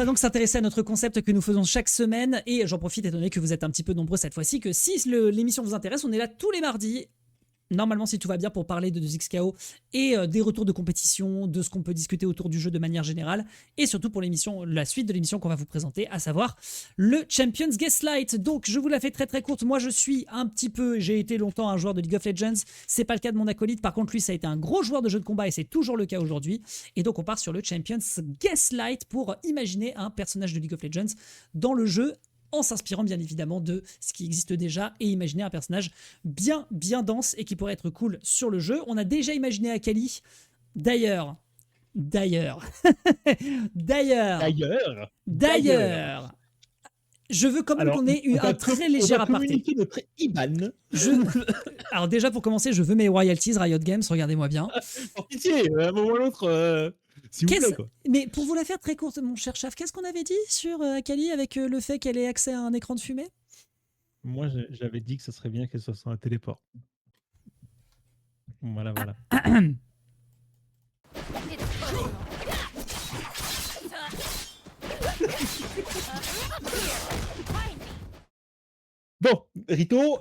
va donc s'intéresser à notre concept que nous faisons chaque semaine. Et j'en profite, étant donné que vous êtes un petit peu nombreux cette fois-ci, que si l'émission vous intéresse, on est là tous les mardis. Normalement, si tout va bien, pour parler de 2XKO et des retours de compétition, de ce qu'on peut discuter autour du jeu de manière générale, et surtout pour la suite de l'émission qu'on va vous présenter, à savoir le Champions Gaslight. Donc, je vous la fais très très courte. Moi, j'ai été longtemps un joueur de League of Legends. C'est pas le cas de mon acolyte. Par contre, lui, ça a été un gros joueur de jeux de combat et c'est toujours le cas aujourd'hui. Et donc, on part sur le Champions Gaslight pour imaginer un personnage de League of Legends dans le jeu, en s'inspirant bien évidemment de ce qui existe déjà et imaginer un personnage bien dense et qui pourrait être cool sur le jeu. On a déjà imaginé Akali. D'ailleurs, je veux quand même qu'on ait eu un très léger aparté. Notre IBAN. Alors déjà, pour commencer, je veux mes royalties Riot Games, regardez-moi bien. Par pitié, à un moment ou l'autre, s'il vous plaît, quoi. Mais pour vous la faire très courte, mon cher Chaf, qu'est-ce qu'on avait dit sur Akali avec le fait qu'elle ait accès à un écran de fumée? Moi, j'avais dit que ce serait bien qu'elle soit sur un téléport. Voilà. Bon, Rito,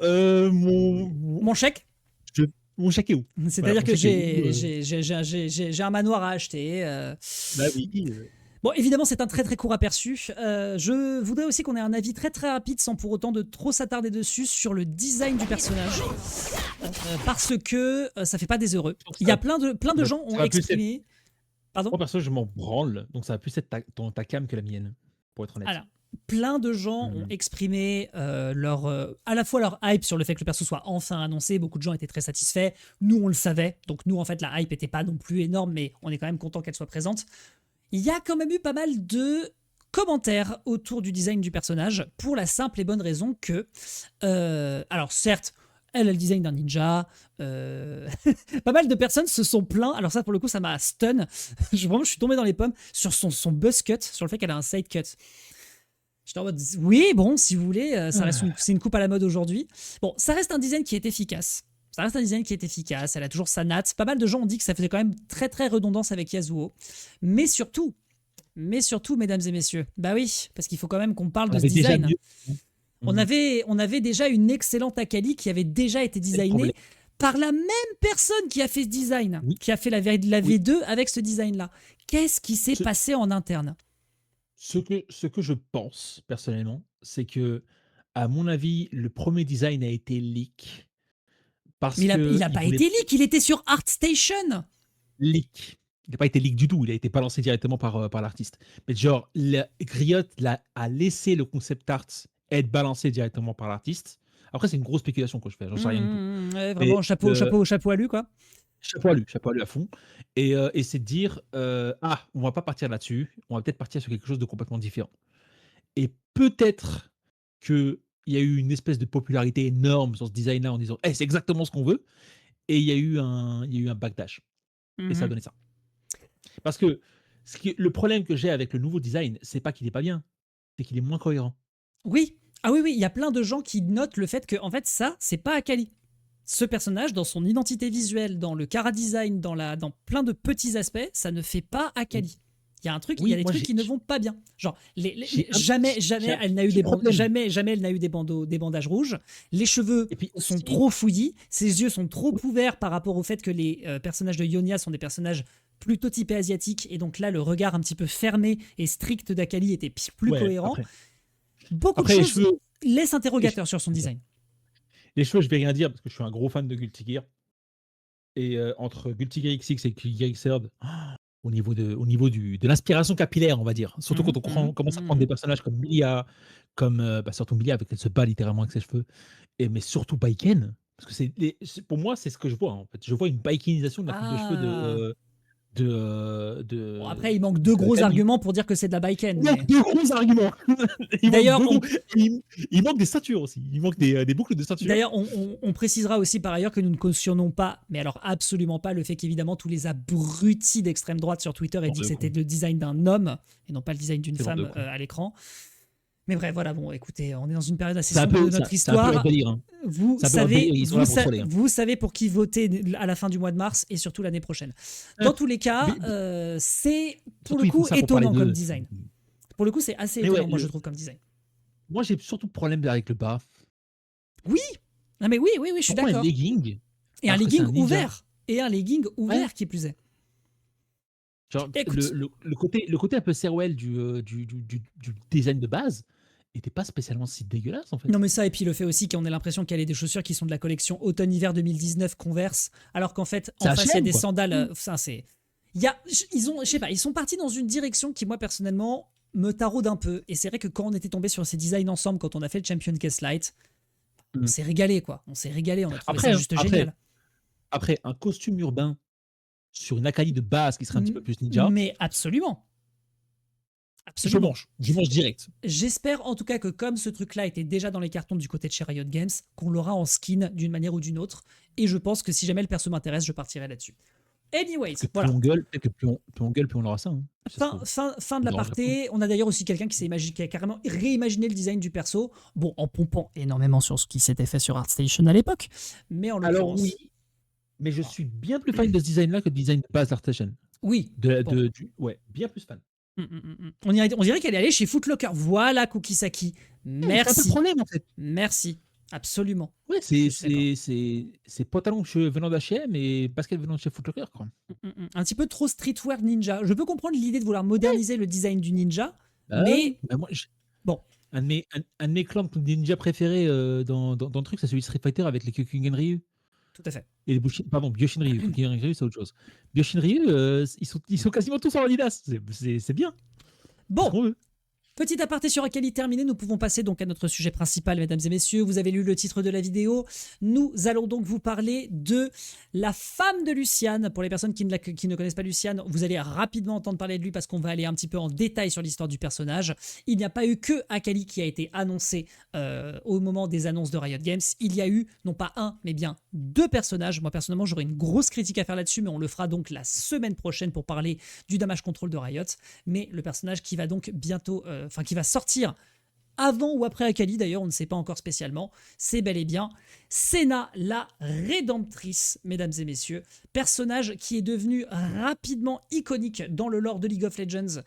mon chèque. Mon chèque est où? C'est-à-dire que j'ai un manoir à acheter. Bah oui. Bon, évidemment, c'est un très très court aperçu. Je voudrais aussi qu'on ait un avis très très rapide, sans pour autant de trop s'attarder dessus, sur le design du personnage, parce que ça fait pas des heureux. Il y a plein de gens ont exprimé. Pardon. Moi perso, je m'en branle, donc ça va plus être ta cam que la mienne, pour être honnête. Alors, plein de gens ont exprimé à la fois leur hype sur le fait que le perso soit enfin annoncé. Beaucoup de gens étaient très satisfaits. Nous, on le savait. Donc nous, en fait, la hype n'était pas non plus énorme, mais on est quand même content qu'elle soit présente. Il y a quand même eu pas mal de commentaires autour du design du personnage, pour la simple et bonne raison que... alors certes, elle a le design d'un ninja. Pas mal de personnes se sont plaints. Alors ça, pour le coup, ça m'a stun. Je suis tombé dans les pommes sur son buzz cut, sur le fait qu'elle a un side cut. J'étais en mode, oui, bon, si vous voulez, c'est une coupe à la mode aujourd'hui. Bon, ça reste un design qui est efficace. Elle a toujours sa natte. Pas mal de gens ont dit que ça faisait quand même très très redondance avec Yasuo. Mais surtout, mesdames et messieurs, bah oui, parce qu'il faut quand même qu'on parle de ce design. On avait déjà une excellente Akali qui avait déjà été designée par la même personne qui a fait ce design, qui a fait la V2 avec ce design-là. Qu'est-ce qui s'est passé en interne ? Ce que je pense, personnellement, c'est que, à mon avis, le premier design a été leak. Mais il n'a pas été leak, il était sur ArtStation. Leak. Il n'a pas été leak du tout, il a été balancé directement par l'artiste. Mais genre, Riot a laissé le concept art être balancé directement par l'artiste. Après, c'est une grosse spéculation que je fais, j'en sais rien du tout. Ouais, vraiment, chapeau à lui, quoi. Chapeau à lui à fond. Et c'est de dire, on va pas partir là-dessus, on va peut-être partir sur quelque chose de complètement différent. Et peut-être qu'il y a eu une espèce de popularité énorme sur ce design-là en disant c'est exactement ce qu'on veut. Et il y a eu un backlash. Et ça a donné ça. Parce que le problème que j'ai avec le nouveau design, c'est pas qu'il est pas bien, c'est qu'il est moins cohérent. Oui. Ah oui, il y a plein de gens qui notent le fait que, en fait, ça, c'est pas Akali. Ce personnage, dans son identité visuelle, dans le chara design, dans plein de petits aspects, ça ne fait pas Akali. Il y a un truc, il y a des trucs qui ne vont pas bien. Genre, jamais elle n'a eu des bandages rouges. Les cheveux sont trop fouillis. Ses yeux sont trop ouverts par rapport au fait que les personnages de Ionia sont des personnages plutôt typés asiatiques. Et donc là, le regard un petit peu fermé et strict d'Akali était plus cohérent. Beaucoup de choses laissent interrogateur sur son design. Les cheveux, je vais rien dire parce que je suis un gros fan de Guilty Gear. Et entre Guilty Gear XX et Guilty Gear Xrd, au niveau de l'inspiration capillaire, on va dire. Surtout quand on commence à prendre des personnages comme Milia, comme surtout Milia, avec elle se bat littéralement avec ses cheveux, mais surtout Baiken, parce que pour moi, c'est ce que je vois en fait. Je vois une Baikenisation de la coupe de cheveux Bon, après, il manque deux gros arguments pour dire que c'est de la Baiken. Il manque deux gros arguments. D'ailleurs, il manque des ceintures aussi. Il manque des boucles de ceintures. D'ailleurs, on précisera aussi par ailleurs que nous ne cautionnons pas, mais alors absolument pas, le fait qu'évidemment tous les abrutis d'extrême droite sur Twitter aient dit que c'était le design d'un homme et non pas le design d'une femme à l'écran. Mais bref, voilà, bon, écoutez, on est dans une période assez sombre de notre histoire. Vous savez pour qui voter à la fin du mois de mars et surtout l'année prochaine. Dans tous les cas, c'est pour le coup étonnant comme design. Pour le coup, c'est assez Mais ouais, étonnant, moi, je trouve, comme design. moi j'ai surtout problème avec le bas. Oui! Non, mais oui, oui, oui, je suis Pourquoi un d'accord. legging Et un alors que c'est legging un ninja? ouvert. Et un legging Ouais. ouvert, qui plus est. Genre Écoute, le côté un peu Serwell du design de base était pas spécialement si dégueulasse en non, fait. mais ça, et puis le fait aussi qu'on ait l'impression qu'elle est des chaussures qui sont de la collection automne-hiver 2019 Converse, alors qu'en fait, C'est en face, il y a H&M des quoi. sandales. Ça, c'est. Il y a, ils ont, je sais pas, ils sont partis dans une direction qui, moi, personnellement, me taraude un peu. Et c'est vrai que quand on était tombé sur ces designs ensemble, quand on a fait le Champion Case Light, on Mmh. s'est régalé, quoi. On s'est régalé, on a trouvé ça Après, hein, juste génial. après un costume urbain sur une Akali de base qui serait un petit peu plus ninja, Mais absolument. je Absolument. mange. Je mange direct. J'espère en tout cas que comme ce truc-là était déjà dans les cartons du côté de chez Riot Games, qu'on l'aura en skin d'une manière ou d'une autre. Et je pense que si jamais le perso m'intéresse, je partirai là-dessus. Anyways, Peut-être que plus voilà. on gueule, peut-être que plus on gueule, plus on aura ça, hein, si ça se trouve. Fin Ça de me dérangerait pas. l'aparté. On a d'ailleurs aussi quelqu'un qui a carrément réimaginé le design du perso. Bon, en pompant énormément sur ce qui s'était fait sur ArtStation à l'époque. Mais en Alors l'occurrence. oui, mais je suis bien plus fan de ce design-là que le design de base d'Artesian. Oui. Bon. Ouais, bien plus fan. On dirait qu'elle est allée chez Footlocker. Voilà, Cookie-Saki. C'est un peu le Merci. problème en fait. Merci. Absolument. Ouais, Je suis d'accord. c'est pantalon venant d'H&M et basket venant de chez Foot Locker, quoi. Un petit peu trop streetwear ninja. Je peux comprendre l'idée de vouloir Ouais. moderniser le design du ninja, Bah oui. mais Bah moi, bon, un de mes clans ninja préférés dans le truc, c'est celui de Street Fighter avec les Kyokugen Ryu tout à fait. et les pardon, Gyoshin Ryu. Kyokugen Ryu, c'est autre chose. Gyoshin Ryu, ils sont quasiment tous en Adidas. C'est bien. C'est ce Bon, qu'on veut. petit aparté sur Akali terminé, nous pouvons passer donc à notre sujet principal, mesdames et messieurs. Vous avez lu le titre de la vidéo. Nous allons donc vous parler de la femme de Lucian. Pour les personnes qui ne connaissent pas Lucian, vous allez rapidement entendre parler de lui parce qu'on va aller un petit peu en détail sur l'histoire du personnage. Il n'y a pas eu que Akali qui a été annoncé au moment des annonces de Riot Games. Il y a eu non pas un, mais bien deux personnages. Moi personnellement, j'aurais une grosse critique à faire là-dessus, mais on le fera donc la semaine prochaine pour parler du damage control de Riot. Mais le personnage qui va donc bientôt qui va sortir avant ou après Akali, d'ailleurs, on ne sait pas encore spécialement, c'est bel et bien Senna, la Rédemptrice, mesdames et messieurs, personnage qui est devenu rapidement iconique dans le lore de League of Legends,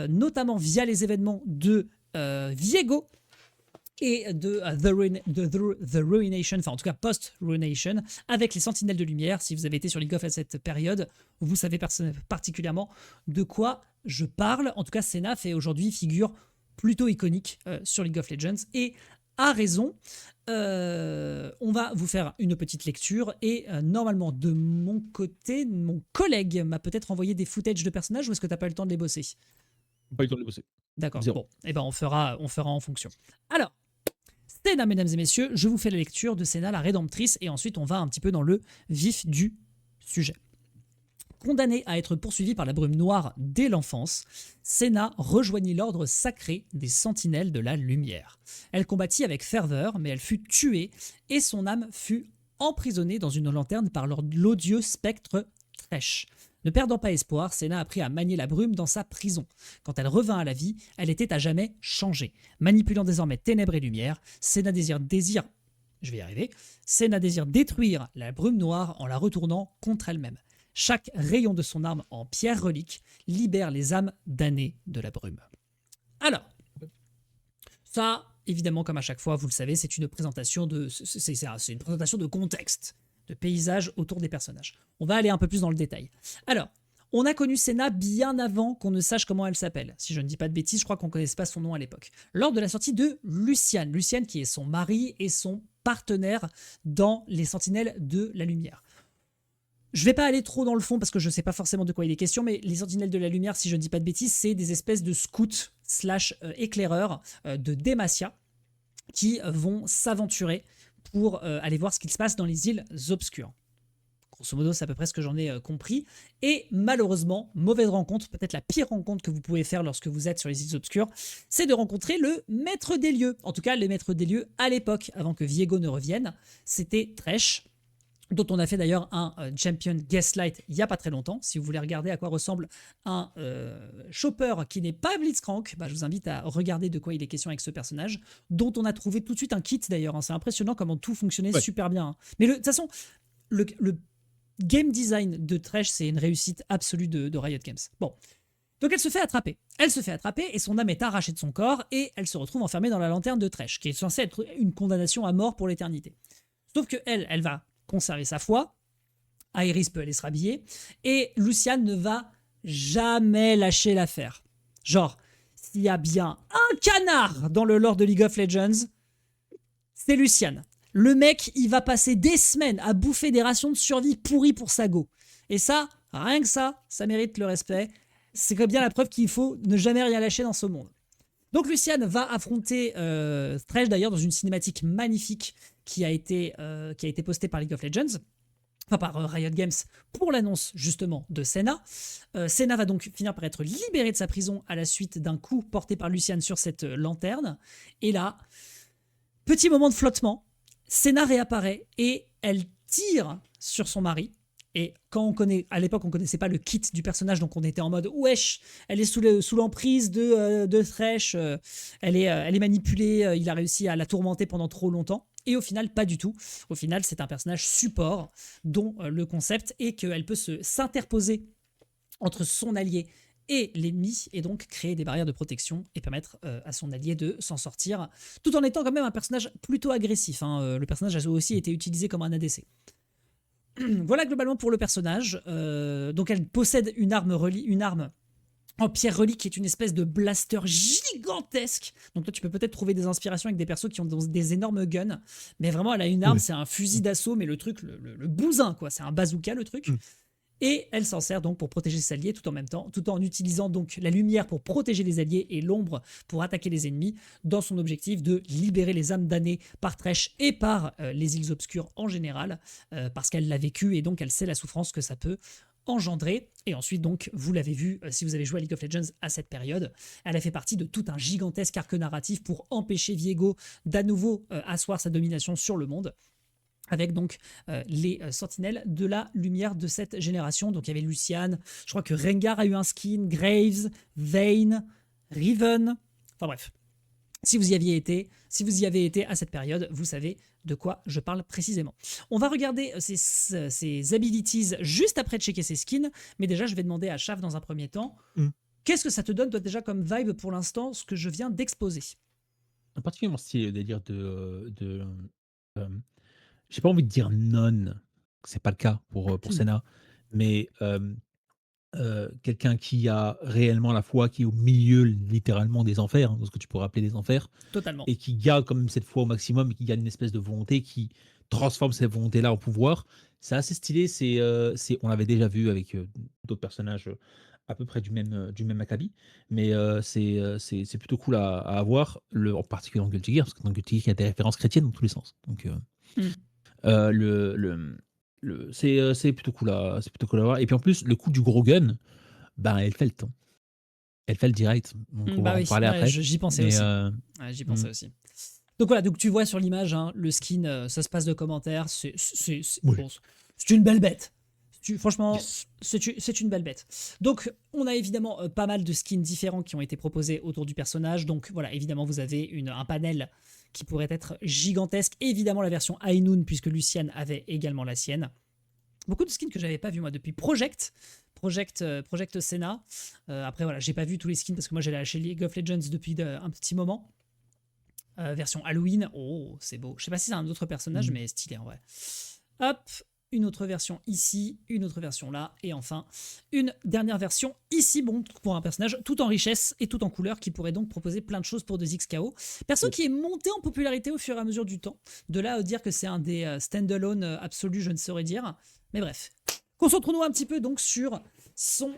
notamment via les événements de Viego et de The Ruination, enfin en tout cas post-Ruination, avec les Sentinelles de Lumière. Si vous avez été sur League of à cette période, vous savez particulièrement de quoi je parle. En tout cas, Senna fait aujourd'hui figure plutôt iconique sur League of Legends et a raison. On va vous faire une petite lecture et normalement de mon côté, mon collègue m'a peut-être envoyé des footages de personnages ou est-ce que tu n'as pas eu le temps de les bosser? Pas eu le temps de les bosser. D'accord, Zéro. bon, et ben on fera en fonction. Alors, Senna, mesdames et messieurs, je vous fais la lecture de Senna, la Rédemptrice, et ensuite on va un petit peu dans le vif du sujet. Condamnée à être poursuivie par la brume noire dès l'enfance, Senna rejoignit l'ordre sacré des Sentinelles de la Lumière. Elle combattit avec ferveur, mais elle fut tuée, et son âme fut emprisonnée dans une lanterne par l'odieux spectre Thresh. Ne perdant pas espoir, Senna apprit à manier la brume dans sa prison. Quand elle revint à la vie, elle était à jamais changée. Manipulant désormais ténèbres et lumière, Senna désire détruire la brume noire en la retournant contre elle-même. Chaque rayon de son arme en pierre relique libère les âmes damnées de la brume. Alors, ça, évidemment, comme à chaque fois, vous le savez, c'est une présentation c'est une présentation de contexte, de paysage autour des personnages. On va aller un peu plus dans le détail. Alors, on a connu Senna bien avant qu'on ne sache comment elle s'appelle. Si je ne dis pas de bêtises, je crois qu'on ne connaisse pas son nom à l'époque. Lors de la sortie de Lucian. Lucian qui est son mari et son partenaire dans les Sentinelles de la Lumière. Je ne vais pas aller trop dans le fond parce que je ne sais pas forcément de quoi il est question, mais les Sentinelles de la Lumière, si je ne dis pas de bêtises, c'est des espèces de scouts / éclaireurs de Demacia qui vont s'aventurer pour aller voir ce qu'il se passe dans les îles obscures. Grosso modo, c'est à peu près ce que j'en ai compris. Et malheureusement, mauvaise rencontre, peut-être la pire rencontre que vous pouvez faire lorsque vous êtes sur les îles obscures, c'est de rencontrer le maître des lieux. En tout cas, le maître des lieux à l'époque, avant que Viego ne revienne, c'était Thresh, dont on a fait d'ailleurs un Champion Gaslight il n'y a pas très longtemps. Si vous voulez regarder à quoi ressemble un chopper qui n'est pas Blitzcrank, je vous invite à regarder de quoi il est question avec ce personnage, dont on a trouvé tout de suite un kit d'ailleurs. C'est impressionnant comment tout fonctionnait super bien. Mais de toute façon, le game design de Thresh, c'est une réussite absolue de Riot Games. Bon. Donc elle se fait attraper. Elle se fait attraper et son âme est arrachée de son corps et elle se retrouve enfermée dans la lanterne de Thresh, qui est censée être une condamnation à mort pour l'éternité. Sauf que elle va conserver sa foi. Aerys peut aller se rhabiller et Lucian ne va jamais lâcher l'affaire. Genre, s'il y a bien un canard dans le lore de League of Legends, c'est Lucian. Le mec, il va passer des semaines à bouffer des rations de survie pourries pour sa go. Et ça, rien que ça mérite le respect. C'est comme bien la preuve qu'il faut ne jamais rien lâcher dans ce monde. Donc Lucian va affronter Thresh d'ailleurs dans une cinématique magnifique qui a été postée par League of Legends, enfin par Riot Games pour l'annonce justement de Senna. Senna va donc finir par être libéré de sa prison à la suite d'un coup porté par Lucian sur cette lanterne. Et là, petit moment de flottement, Senna réapparaît et elle tire sur son mari. Et à l'époque, on connaissait pas le kit du personnage, donc on était en mode wesh, elle est sous l'emprise de Thresh, elle est manipulée, il a réussi à la tourmenter pendant trop longtemps. Et au final, pas du tout. Au final, c'est un personnage support dont le concept est qu'elle peut s'interposer entre son allié et l'ennemi et donc créer des barrières de protection et permettre à son allié de s'en sortir tout en étant quand même un personnage plutôt agressif. Le personnage a aussi été utilisé comme un ADC. Voilà globalement pour le personnage. Donc elle possède une arme en pierre relique qui est une espèce de blaster gigantesque. Donc toi tu peux peut-être trouver des inspirations avec des persos qui ont des énormes guns, mais vraiment elle a une arme, c'est un fusil d'assaut, mais le truc, le bousin quoi, c'est un bazooka le truc. Et elle s'en sert donc pour protéger ses alliés tout en utilisant donc la lumière pour protéger les alliés et l'ombre pour attaquer les ennemis dans son objectif de libérer les âmes damnées par Thresh et par les îles obscures en général parce qu'elle l'a vécu et donc elle sait la souffrance que ça peut engendrer. Et ensuite donc vous l'avez vu si vous avez joué à League of Legends à cette période, elle a fait partie de tout un gigantesque arc narratif pour empêcher Viego d'à nouveau asseoir sa domination sur le monde, avec donc les sentinelles de la lumière de cette génération. Donc il y avait Lucian, je crois que Rengar a eu un skin, Graves, Vayne, Riven, enfin bref. Si vous y avez été à cette période, vous savez de quoi je parle précisément. On va regarder ses abilities juste après checker ses skins, mais déjà je vais demander à Chav dans un premier temps, qu'est-ce que ça te donne toi déjà comme vibe pour l'instant, ce que je viens d'exposer? En particulier mon style de dire j'ai pas envie de dire non, c'est pas le cas pour Senna, mais quelqu'un qui a réellement la foi, qui est au milieu littéralement des enfers, de ce que tu pourrais appeler des enfers, Totalement. et qui garde quand même cette foi au maximum, et qui garde une espèce de volonté, qui transforme cette volonté-là en pouvoir. C'est assez stylé, on l'avait déjà vu avec d'autres personnages à peu près du même acabit, mais c'est plutôt cool à avoir, en particulier dans Guilty Gear, parce que dans Guilty Gear, il y a des références chrétiennes dans tous les sens. Donc, c'est plutôt cool à voir. Et puis en plus, le coup du gros gun, ben, elle fait le temps. Elle fait le direct. Donc on va en parler après. J'y pensais aussi. J'y pensais aussi. Donc voilà, donc tu vois sur l'image, le skin, ça se passe de commentaires. C'est une belle bête. Franchement, c'est une belle bête. Donc, on a évidemment pas mal de skins différents qui ont été proposés autour du personnage. Donc voilà, évidemment, vous avez un panel qui pourrait être gigantesque. Évidemment, la version Ainun, puisque Lucian avait également la sienne. Beaucoup de skins que j'avais pas vu moi depuis Project Senna. Après voilà, j'ai pas vu tous les skins parce que moi j'ai lâché League of Legends depuis un petit moment. Version Halloween, oh c'est beau. Je sais pas si c'est un autre personnage, mais stylé en vrai. Hop, une autre version ici, une autre version là, et enfin une dernière version ici, bon, pour un personnage tout en richesse et tout en couleur qui pourrait donc proposer plein de choses pour des XKO. Perso qui est monté en popularité au fur et à mesure du temps. De là à dire que c'est un des stand-alone absolus, je ne saurais dire. Mais bref, concentrons-nous un petit peu donc sur son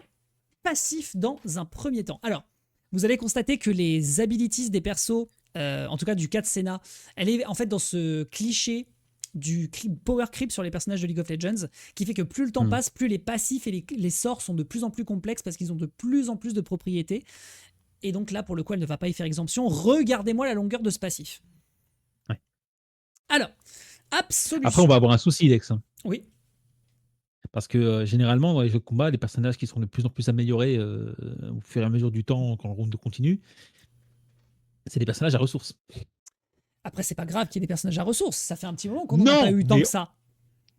passif dans un premier temps. Alors, vous allez constater que les abilities des persos, en tout cas du cas de Senna, elle est en fait dans ce cliché du power creep sur les personnages de League of Legends, qui fait que plus le temps passe, plus les passifs et les sorts sont de plus en plus complexes parce qu'ils ont de plus en plus de propriétés. Et donc là, pour le coup, elle ne va pas y faire exemption. Regardez-moi la longueur de ce passif. Ouais. Alors, absolument. Après, on va avoir un souci, Lex. Oui. Parce que généralement, dans les jeux de combat, les personnages qui sont de plus en plus améliorés au fur et à mesure du temps, quand le round continue, c'est des personnages à ressources. Après, c'est pas grave qu'il y ait des personnages à ressources. Ça fait un petit moment qu'on n'en a pas eu tant que ça.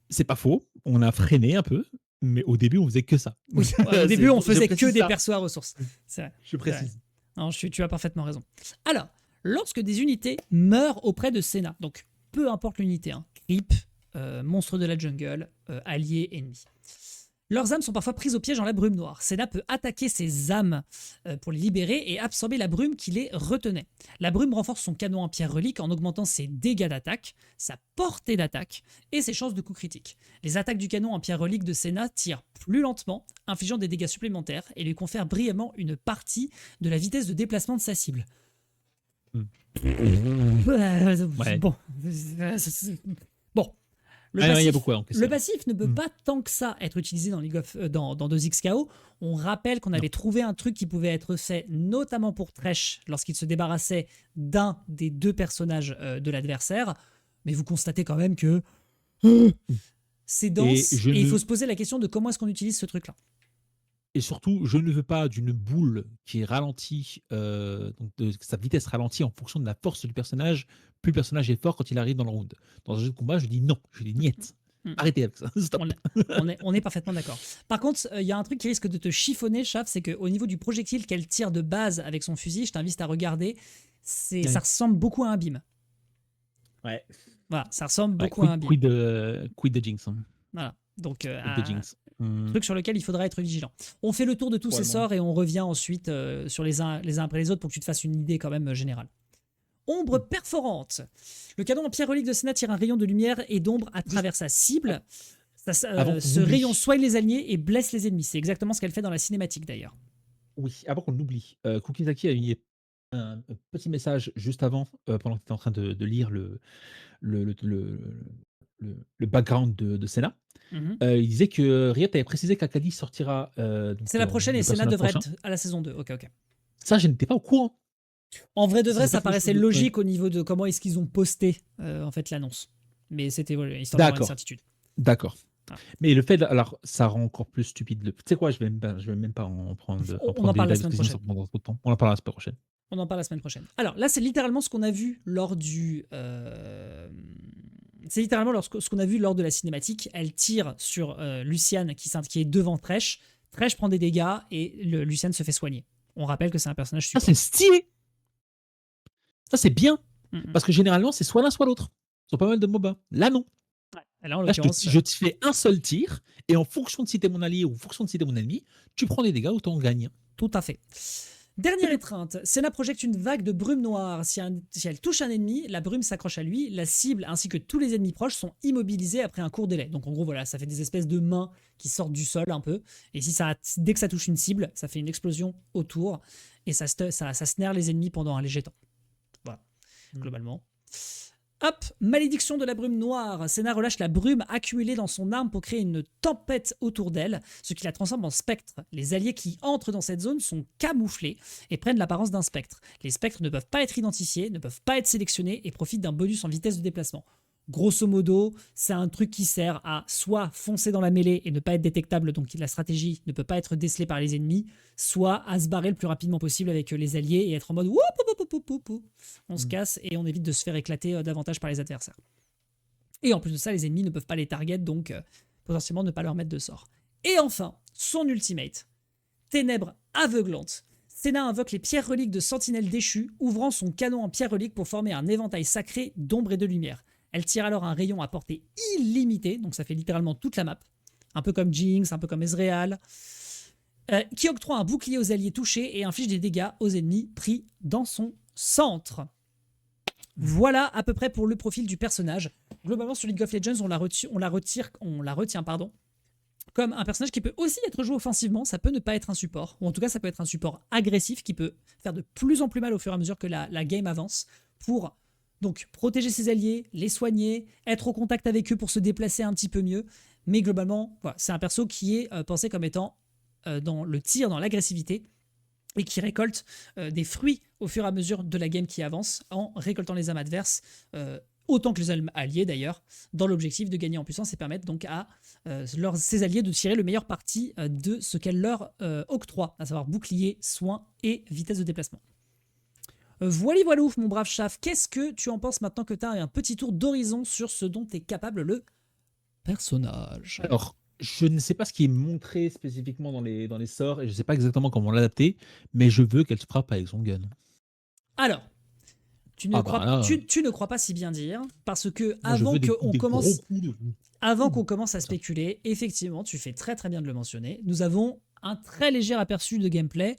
C'est pas faux. On a freiné un peu. mais au début, on faisait que ça. Oui, au début, on Je faisait que précise des ça. persos à ressources. C'est vrai. Je C'est vrai. précise. Non, tu as parfaitement raison. Alors, lorsque des unités meurent auprès de Senna, donc peu importe l'unité, hein, creep, monstre de la jungle, allié, ennemi. Leurs âmes sont parfois prises au piège dans la brume noire. Senna peut attaquer ces âmes pour les libérer et absorber la brume qui les retenait. La brume renforce son canon en pierre relique en augmentant ses dégâts d'attaque, sa portée d'attaque et ses chances de coup critique. Les attaques du canon en pierre relique de Senna tirent plus lentement, infligeant des dégâts supplémentaires et lui confèrent brièvement une partie de la vitesse de déplacement de sa cible. Ouais. Bon. Bon. Le Ah non, il y a passif, beaucoup à encaisser. le passif ne peut Mm. pas tant que ça être utilisé dans, dans 2XKO. On rappelle qu'on avait trouvé un truc qui pouvait être fait notamment pour Thresh lorsqu'il se débarrassait d'un des deux personnages de l'adversaire. Mais vous constatez quand même que c'est dense et, il faut se poser la question de comment est-ce qu'on utilise ce truc-là. Et surtout, je ne veux pas d'une boule qui est ralentie, donc sa vitesse ralentie en fonction de la force du personnage. Plus le personnage est fort quand il arrive dans le round. Dans un jeu de combat, je dis non, je dis niet. Arrêtez avec ça, stop. On est parfaitement d'accord. Par contre, il y a un truc qui risque de te chiffonner, Chaf, c'est qu'au niveau du projectile qu'elle tire de base avec son fusil, je t'invite à regarder, ça ressemble beaucoup à un beam. Ouais. Voilà, ça ressemble beaucoup à un beam. Quid de Jinx. Hein. Voilà, donc Jinx. Truc sur lequel il faudra être vigilant. On fait le tour de tous ces sorts et on revient ensuite sur les uns après les autres pour que tu te fasses une idée quand même générale. Ombre perforante. Le canon en pierre relique de Senna tire un rayon de lumière et d'ombre à travers sa cible. Ce rayon soigne les alliés et blesse les ennemis. C'est exactement ce qu'elle fait dans la cinématique d'ailleurs. Oui, avant qu'on l'oublie, Kukizaki a mis un petit message juste avant, pendant que tu étais en train de lire le background de Senna. Il disait que Riot avait précisé qu'Akali sortira. C'est la prochaine et Senna devrait être à la saison 2. Ok. Ça, je n'étais pas au courant. En vrai de vrai, ça paraissait logique au niveau de comment est-ce qu'ils ont posté en fait l'annonce. Mais c'était histoire d'avoir une certitude. D'accord. Ah. Mais le fait, alors, ça rend encore plus stupide. Tu sais quoi, je vais même pas en prendre. On en parle la semaine prochaine. On en parle la semaine prochaine. On en parle la semaine prochaine. Alors là, c'est littéralement ce qu'on a vu lors du. C'est littéralement ce qu'on a vu lors de la cinématique. Elle tire sur Lucian qui est devant Thresh. Thresh prend des dégâts et Lucian se fait soigner. On rappelle que c'est un personnage support. Ça, c'est stylé. Ça, c'est bien. Parce que généralement, c'est soit l'un, soit l'autre. Ils ont pas mal de MOBA. Là, non. Ouais. Là, je te fais un seul tir et en fonction de si t'es mon allié ou en fonction de si t'es mon ennemi, tu prends des dégâts, autant on gagne. Tout à fait. Dernière étreinte, Senna projette une vague de brume noire. Si elle touche un ennemi, la brume s'accroche à lui. La cible ainsi que tous les ennemis proches sont immobilisés après un court délai. Donc en gros, voilà, ça fait des espèces de mains qui sortent du sol un peu. Et dès que ça touche une cible, ça fait une explosion autour. Et ça snare les ennemis pendant un léger temps. Voilà, globalement. Hop, malédiction de la brume noire. Senna relâche la brume accumulée dans son arme pour créer une tempête autour d'elle, ce qui la transforme en spectre. Les alliés qui entrent dans cette zone sont camouflés et prennent l'apparence d'un spectre. Les spectres ne peuvent pas être identifiés, ne peuvent pas être sélectionnés et profitent d'un bonus en vitesse de déplacement. Grosso modo, c'est un truc qui sert à soit foncer dans la mêlée et ne pas être détectable, donc la stratégie ne peut pas être décelée par les ennemis, soit à se barrer le plus rapidement possible avec les alliés et être en mode on se casse et on évite de se faire éclater davantage par les adversaires. Et en plus de ça, les ennemis ne peuvent pas les target, donc potentiellement ne pas leur mettre de sort. Et enfin, son ultimate. Ténèbres aveuglantes. Senna invoque les pierres reliques de Sentinelle déchu, ouvrant son canon en pierre relique pour former un éventail sacré d'ombre et de lumière. Elle tire alors un rayon à portée illimitée, donc ça fait littéralement toute la map, un peu comme Jinx, un peu comme Ezreal, qui octroie un bouclier aux alliés touchés et inflige des dégâts aux ennemis pris dans son centre. Voilà à peu près pour le profil du personnage. Globalement, sur League of Legends, on la retient comme un personnage qui peut aussi être joué offensivement. Ça peut ne pas être un support, ou en tout cas ça peut être un support agressif qui peut faire de plus en plus mal au fur et à mesure que la game avance, pour donc protéger ses alliés, les soigner, être au contact avec eux pour se déplacer un petit peu mieux. Mais globalement, voilà, c'est un perso qui est pensé comme étant dans le tir, dans l'agressivité, et qui récolte des fruits au fur et à mesure de la game qui avance, en récoltant les âmes adverses, autant que les âmes alliés d'ailleurs, dans l'objectif de gagner en puissance et permettre donc à ses alliés de tirer le meilleur parti de ce qu'elle leur octroie, à savoir bouclier, soin et vitesse de déplacement. Voilà, mon brave Chaf, qu'est-ce que tu en penses maintenant que tu as un petit tour d'horizon sur ce dont est capable le personnage? Alors, Je ne sais pas ce qui est montré spécifiquement dans les sorts et je sais pas exactement comment l'adapter, mais je veux qu'elle se frappe avec son gun. Alors, Ah bah là, tu ne crois pas si bien dire, parce que moi je veux des gros coups de avant coups qu'on commence à comme ça. spéculer, effectivement, tu fais très très bien de le mentionner, nous avons un très léger aperçu de gameplay.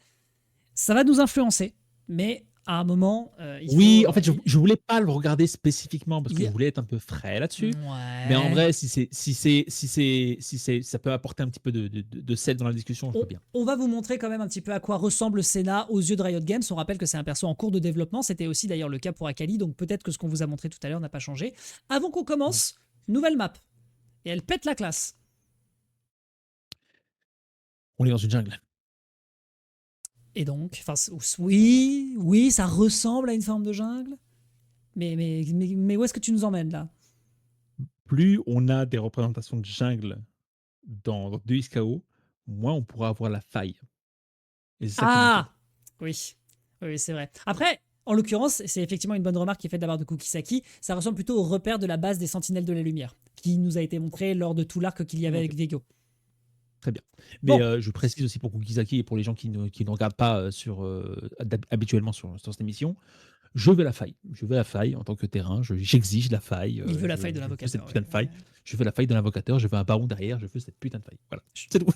Ça va nous influencer, mais à un moment, il Oui, faut... en fait, je voulais pas le regarder spécifiquement parce que je il- voulais être un peu frais là-dessus. Mais en Ouais. vrai, si ça peut apporter un petit peu de sel dans la discussion, je veux bien. On va vous montrer quand même un petit peu à quoi ressemble Senna aux yeux de Riot Games. On rappelle que c'est un perso en cours de développement. C'était aussi d'ailleurs le cas pour Akali, donc peut-être que ce qu'on vous a montré tout à l'heure n'a pas changé. Avant qu'on commence, nouvelle map. Et elle pète la classe. On est dans une jungle. Et donc, enfin, oui, oui, ça ressemble à une forme de jungle. Mais où est-ce que tu nous emmènes là? Plus on a des représentations de jungle dans 2XKO, moins on pourra avoir la faille. Et c'est ça qui m'inquiète. Ah oui, oui, c'est vrai. Après, en l'occurrence, c'est effectivement une bonne remarque qui est faite de la part de Kukisaki. Ça ressemble plutôt au repère de la base des Sentinelles de la Lumière, qui nous a été montré lors de tout l'arc qu'il y avait Ok. avec Viego. Très bien. Mais Bon, je précise aussi pour Kukizaki et pour les gens qui ne regardent pas habituellement sur cette émission, je veux la faille. Je veux la faille en tant que terrain. J'exige la faille. il veut la faille de Je veux cette l'invocateur. putain Ouais, de faille. ouais. Je veux la faille de l'invocateur. Je veux un baron derrière. Je veux cette putain de faille. Voilà. Je, C'est tout.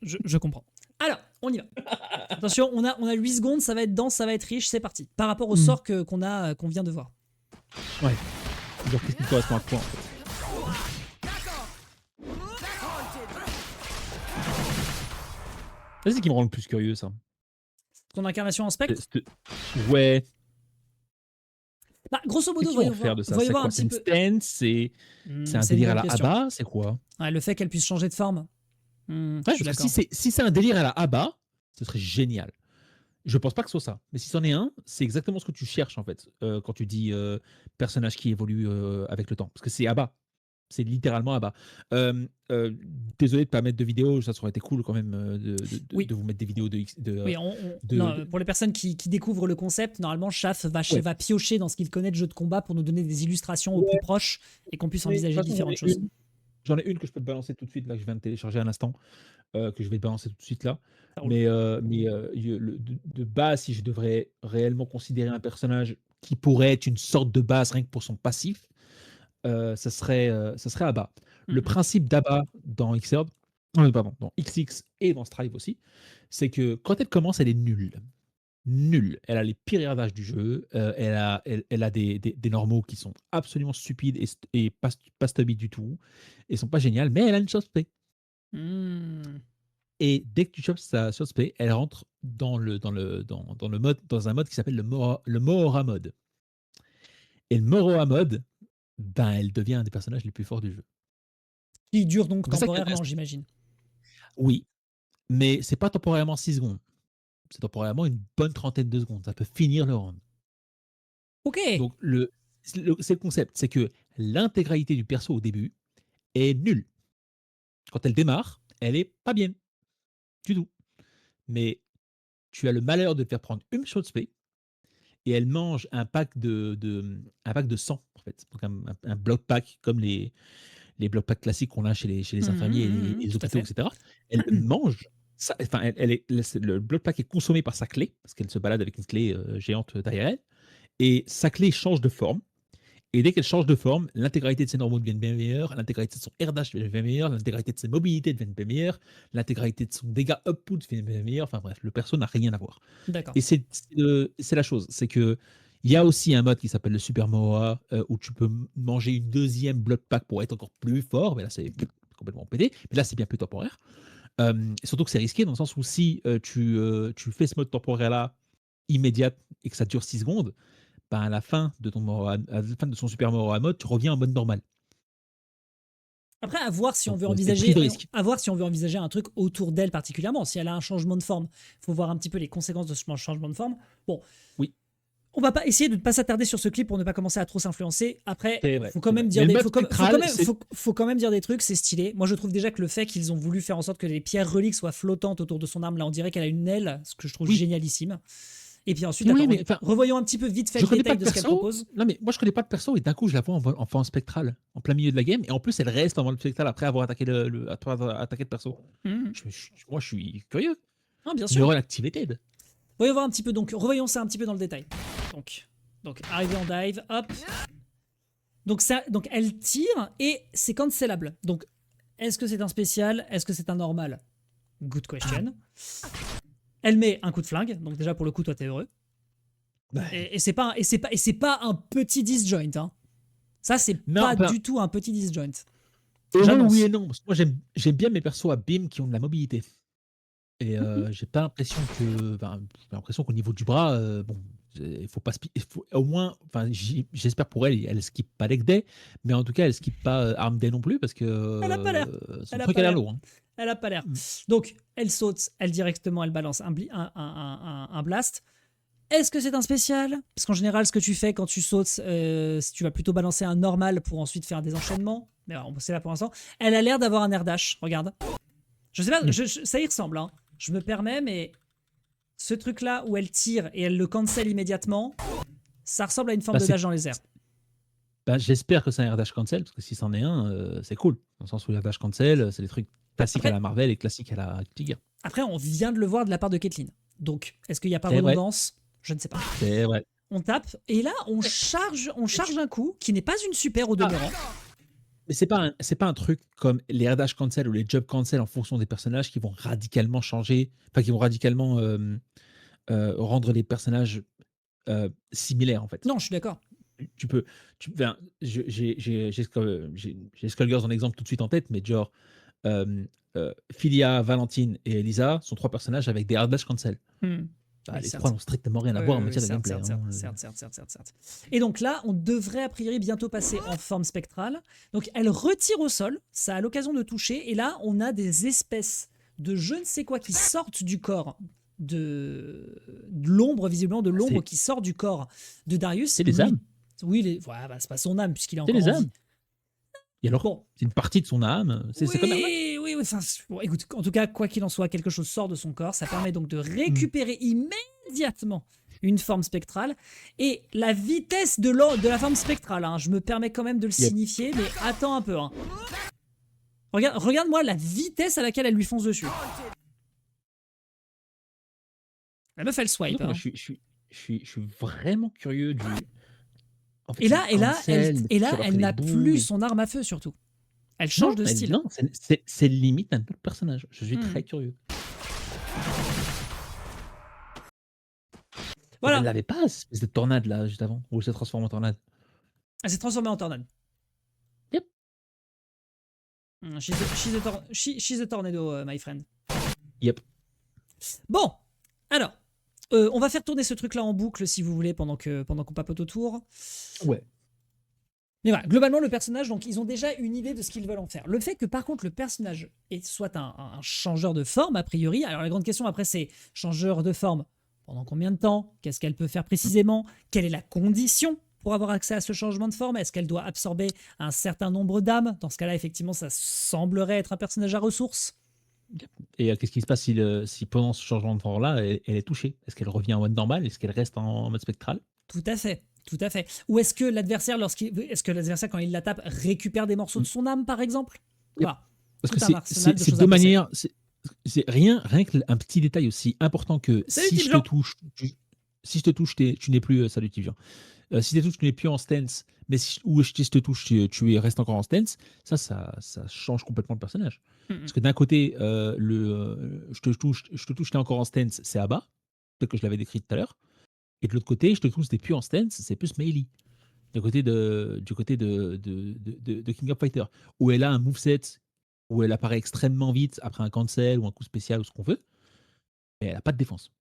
je comprends. Alors, on y va. Attention, on a 8 secondes, ça va être dense, ça va être riche, c'est parti. Par rapport au Mm. sort qu'on vient de voir. Ouais. Genre, qu'est-ce qui correspond à quoi en fait? C'est ce qui me rend le plus curieux, ça. Ton incarnation en spectre. Ouais. Bah, grosso Qu'est-ce modo, qu'ils vont en faire de ça? voyons C'est voir un quoi? C'est petit une peu. stance? C'est un C'est une délire à bonne la question. Abba? C'est quoi? Ouais, le fait qu'elle puisse changer de forme. Je Ouais, suis parce que d'accord. si c'est un délire à la Abba, ce serait génial. Je pense pas que ce soit ça. Mais si c'en est un, c'est exactement ce que tu cherches en fait quand tu dis personnage qui évolue avec le temps. Parce que c'est Abba. C'est littéralement Abba. Euh, euh, Désolé de pas mettre de vidéo, ça aurait été cool quand même Oui, de vous mettre des vidéos oui, non, de- pour les personnes qui découvrent le concept, normalement, Chaf Ouais. va piocher dans ce qu'il connaît de jeux de combat pour nous donner des illustrations au plus Ouais, proche et qu'on puisse mais de toute envisager façon, différentes choses. j'en ai une que je peux te balancer tout de suite, là, que je viens de télécharger à l'instant, que je vais te balancer tout de suite là. Ça roule. De base, si je devrais réellement considérer un personnage qui pourrait être une sorte de base rien que pour son passif, ça serait Abba. Le Mhm. principe d'Abba dans Xrd, pardon, dans XX et dans Strive aussi, c'est que quand elle commence, elle est nulle. Nulle. Elle a les pires erradages du jeu. Elle a des normaux qui sont absolument stupides et pas stubby du tout. Et sont pas géniales, mais elle a une chose P. Hmm. Et dès que tu chopes sa chose P, elle rentre dans le mode, dans un mode qui s'appelle le Mohora mode. Et le Mohora mode, ben, elle devient un des personnages les plus forts du jeu. Qui dure donc C'est pour ça qu'elle temporairement, reste. j'imagine. Oui, mais c'est pas temporairement 6 secondes. C'est temporairement une bonne trentaine de secondes. Ça peut finir le round. Ok. Donc, c'est le concept. C'est que l'intégralité du perso au début est nulle. Quand elle démarre, elle est pas bien du tout. Mais tu as le malheur de te faire prendre une chose P et elle mange un pack de sang, en fait. Donc, un bloc pack comme les blocs packs classiques qu'on a chez les infirmiers et les Tout à hôpitaux, fait. etc. Elle mange. Enfin, le bloc pack est consommé par sa clé, parce qu'elle se balade avec une clé géante derrière elle. Et sa clé change de forme. Et dès qu'elle change de forme, l'intégralité de ses normaux devient bien meilleure, l'intégralité de son RDH devient bien meilleure, l'intégralité de ses mobilités devient bien meilleure, l'intégralité de son dégât output devient bien meilleure. Enfin bref, le perso n'a rien à voir. D'accord. Et c'est la chose, c'est que il y a aussi un mode qui s'appelle le Super Moa où tu peux manger une deuxième blood pack pour être encore plus fort, mais là c'est complètement pété, mais là c'est bien plus temporaire. Surtout que c'est risqué dans le sens où si tu fais ce mode temporaire là immédiate et que ça dure 6 secondes, ben à la fin de à la fin de son Super Moa mode, tu reviens en mode normal. Après, à voir si on Donc veut c'est pris envisager, de risque. à voir si on veut envisager un truc autour d'elle particulièrement. Si elle a un changement de forme, il faut voir un petit peu les conséquences de ce changement de forme. Bon, Oui, on va pas essayer de ne pas s'attarder sur ce clip pour ne pas commencer à trop s'influencer. Après, c'est vrai, faut quand c'est vrai. même Mais dire le des, mode spectral, c'est faut quand même dire des trucs, c'est stylé. Moi, je trouve déjà que le fait qu'ils ont voulu faire en sorte que les pierres reliques soient flottantes autour de son arme, là, on dirait qu'elle a une aile, ce que je trouve oui, génialissime. Et puis ensuite, Oui, attends, mais enfin, revoyons un petit peu vite fait je le connais pas détail de de ce qu'elle perso. propose. Non, mais moi, je connais pas de perso et d'un coup, je la vois en forme spectrale, en plein milieu de la game. Et en plus, elle reste en mode spectral après avoir attaqué après avoir attaqué le perso. Mhm. Moi, je suis curieux. Ah, bien sûr. Neural activated. Voyons voir un petit peu, donc revoyons ça un petit peu dans le détail. Donc arrivé en dive, hop. Donc elle tire et c'est cancelable. Donc est-ce que c'est un spécial? Est-ce que c'est un normal? Good question. Elle met un coup de flingue, donc déjà pour le coup toi t'es heureux. Ouais. Et c'est pas un petit disjoint. Hein. Ça c'est Non, pas enfin, du tout un petit disjoint. heureux, oui et J'annonce. non. Parce que moi, j'aime bien mes persos à BIM qui ont de la mobilité. Et j'ai pas l'impression que. Enfin, j'ai l'impression qu'au niveau du bras, bon, il faut pas. Il faut, au moins, enfin, j'espère pour elle, elle skip pas leg day, mais en tout cas, elle skip pas arm day non plus parce que Elle a pas l'air. son Elle a truc pas a l'air l'air. lourd. Hein. Elle a pas l'air. Mm. Donc elle saute, elle directement, elle balance un blast. Est-ce que c'est un spécial? Parce qu'en général, ce que tu fais quand tu sautes, tu vas plutôt balancer un normal pour ensuite faire des enchaînements. Mais alors, c'est là pour l'instant. Elle a l'air d'avoir un air dash, regarde. Je sais pas, Mm. ça y ressemble. Hein. Je me permets, mais ce truc-là où elle tire et elle le cancel immédiatement, ça ressemble à une forme Bah, de dash dans les airs. bah, j'espère que c'est un air dash cancel parce que si c'en est un, c'est cool. Dans le sens où l'air dash cancel, c'est des trucs classiques à Après, la Marvel et classiques à la Tiger. après, on vient de le voir de la part de Caitlyn. Donc, est-ce qu'il n'y a pas C'est vrai, redondance? Je ne sais pas. c'est vrai. On tape, et là, on charge un coup qui n'est pas une super au Ah, demeurant. mais c'est pas un truc comme les air dash cancel ou les jump cancel en fonction des personnages qui vont radicalement changer, enfin qui vont radicalement rendre les personnages similaires en fait. Non, je suis d'accord. Tu peux, enfin, j'ai Skullgirls en exemple tout de suite en tête, mais genre Philia, Valentine et Elisa sont trois personnages avec des hard dash cancel. Hmm. Bah, Oui, les trois certes. n'ont strictement rien à Oui, voir en oui, oui, matière de certes, gameplay. certes, Hein. certes, certes, certes, certes, certes. Et donc là, on devrait a priori bientôt passer en forme spectrale. Donc elle retire au sol, ça a l'occasion de toucher, et là, on a des espèces de je ne sais quoi qui sortent du corps de l'ombre, visiblement de l'ombre qui sort du corps de Darius. C'est les âmes. Oui, ouais, bah, c'est pas son âme puisqu'il est C'est encore les en âmes. vie. Et alors, Bon, c'est une partie de son âme. C'est comme Ermac. oui, enfin, bon, écoute, en tout cas, quoi qu'il en soit, quelque chose sort de son corps. Ça permet donc de Mm. récupérer immédiatement une forme spectrale. Et la vitesse de la forme spectrale, hein, je me permets quand même de le Yep. signifier, mais attends un peu. Hein. Regarde-moi la vitesse à laquelle elle lui fonce dessus. La meuf, elle swipe. Donc, moi, Hein. je suis vraiment curieux du. En fait, Et c'est là, du et là, elle, cancel, et mais là, après elle les n'a boules. plus son arme à feu, surtout. Elle Non, change de style. non, c'est limite un autre personnage. Je suis très curieux. Elle Voilà. n'avait pas cette espèce de tornade là, juste avant, où elle se transforme en tornade. Elle s'est transformée en tornade. Yep. She's a tornado, my friend. Yep. Bon, alors, on va faire tourner ce truc-là en boucle si vous voulez pendant qu'on papote autour. Ouais. Mais voilà, globalement, le personnage, donc ils ont déjà une idée de ce qu'ils veulent en faire. Le fait que par contre le personnage soit un changeur de forme, a priori, alors la grande question après c'est changeur de forme pendant combien de temps? Qu'est-ce qu'elle peut faire précisément? Quelle est la condition pour avoir accès à ce changement de forme? Est-ce qu'elle doit absorber un certain nombre d'âmes? Dans ce cas-là, effectivement, ça semblerait être un personnage à ressources. Et qu'est-ce qui se passe si pendant ce changement de forme-là, elle est touchée? Est-ce qu'elle revient en mode normal? Est-ce qu'elle reste en mode spectral? Tout à fait. Tout à fait. Ou est-ce que l'adversaire, quand il la tape, récupère des morceaux de son âme, par exemple? Voilà. Parce que Tout un arsenal de c'est choses deux à penser. manières. C'est rien qu'un petit détail aussi important que Salut, si Type je te Jean. touche, si je te touche, tu n'es plus. Salut Type Jean. Si tu te touches, tu n'es plus en stance, mais si je te touche, restes encore en stance, ça change complètement le personnage. Parce que d'un côté, je te touche, tu es encore en stance, c'est Abba, peut-être que je l'avais décrit tout à l'heure. Et de l'autre côté, je te touche, tu n'es plus en stance, c'est plus melee. Du côté de King of Fighter, où elle a un moveset, où elle apparaît extrêmement vite après un cancel ou un coup spécial ou ce qu'on veut, et elle n'a pas de défense.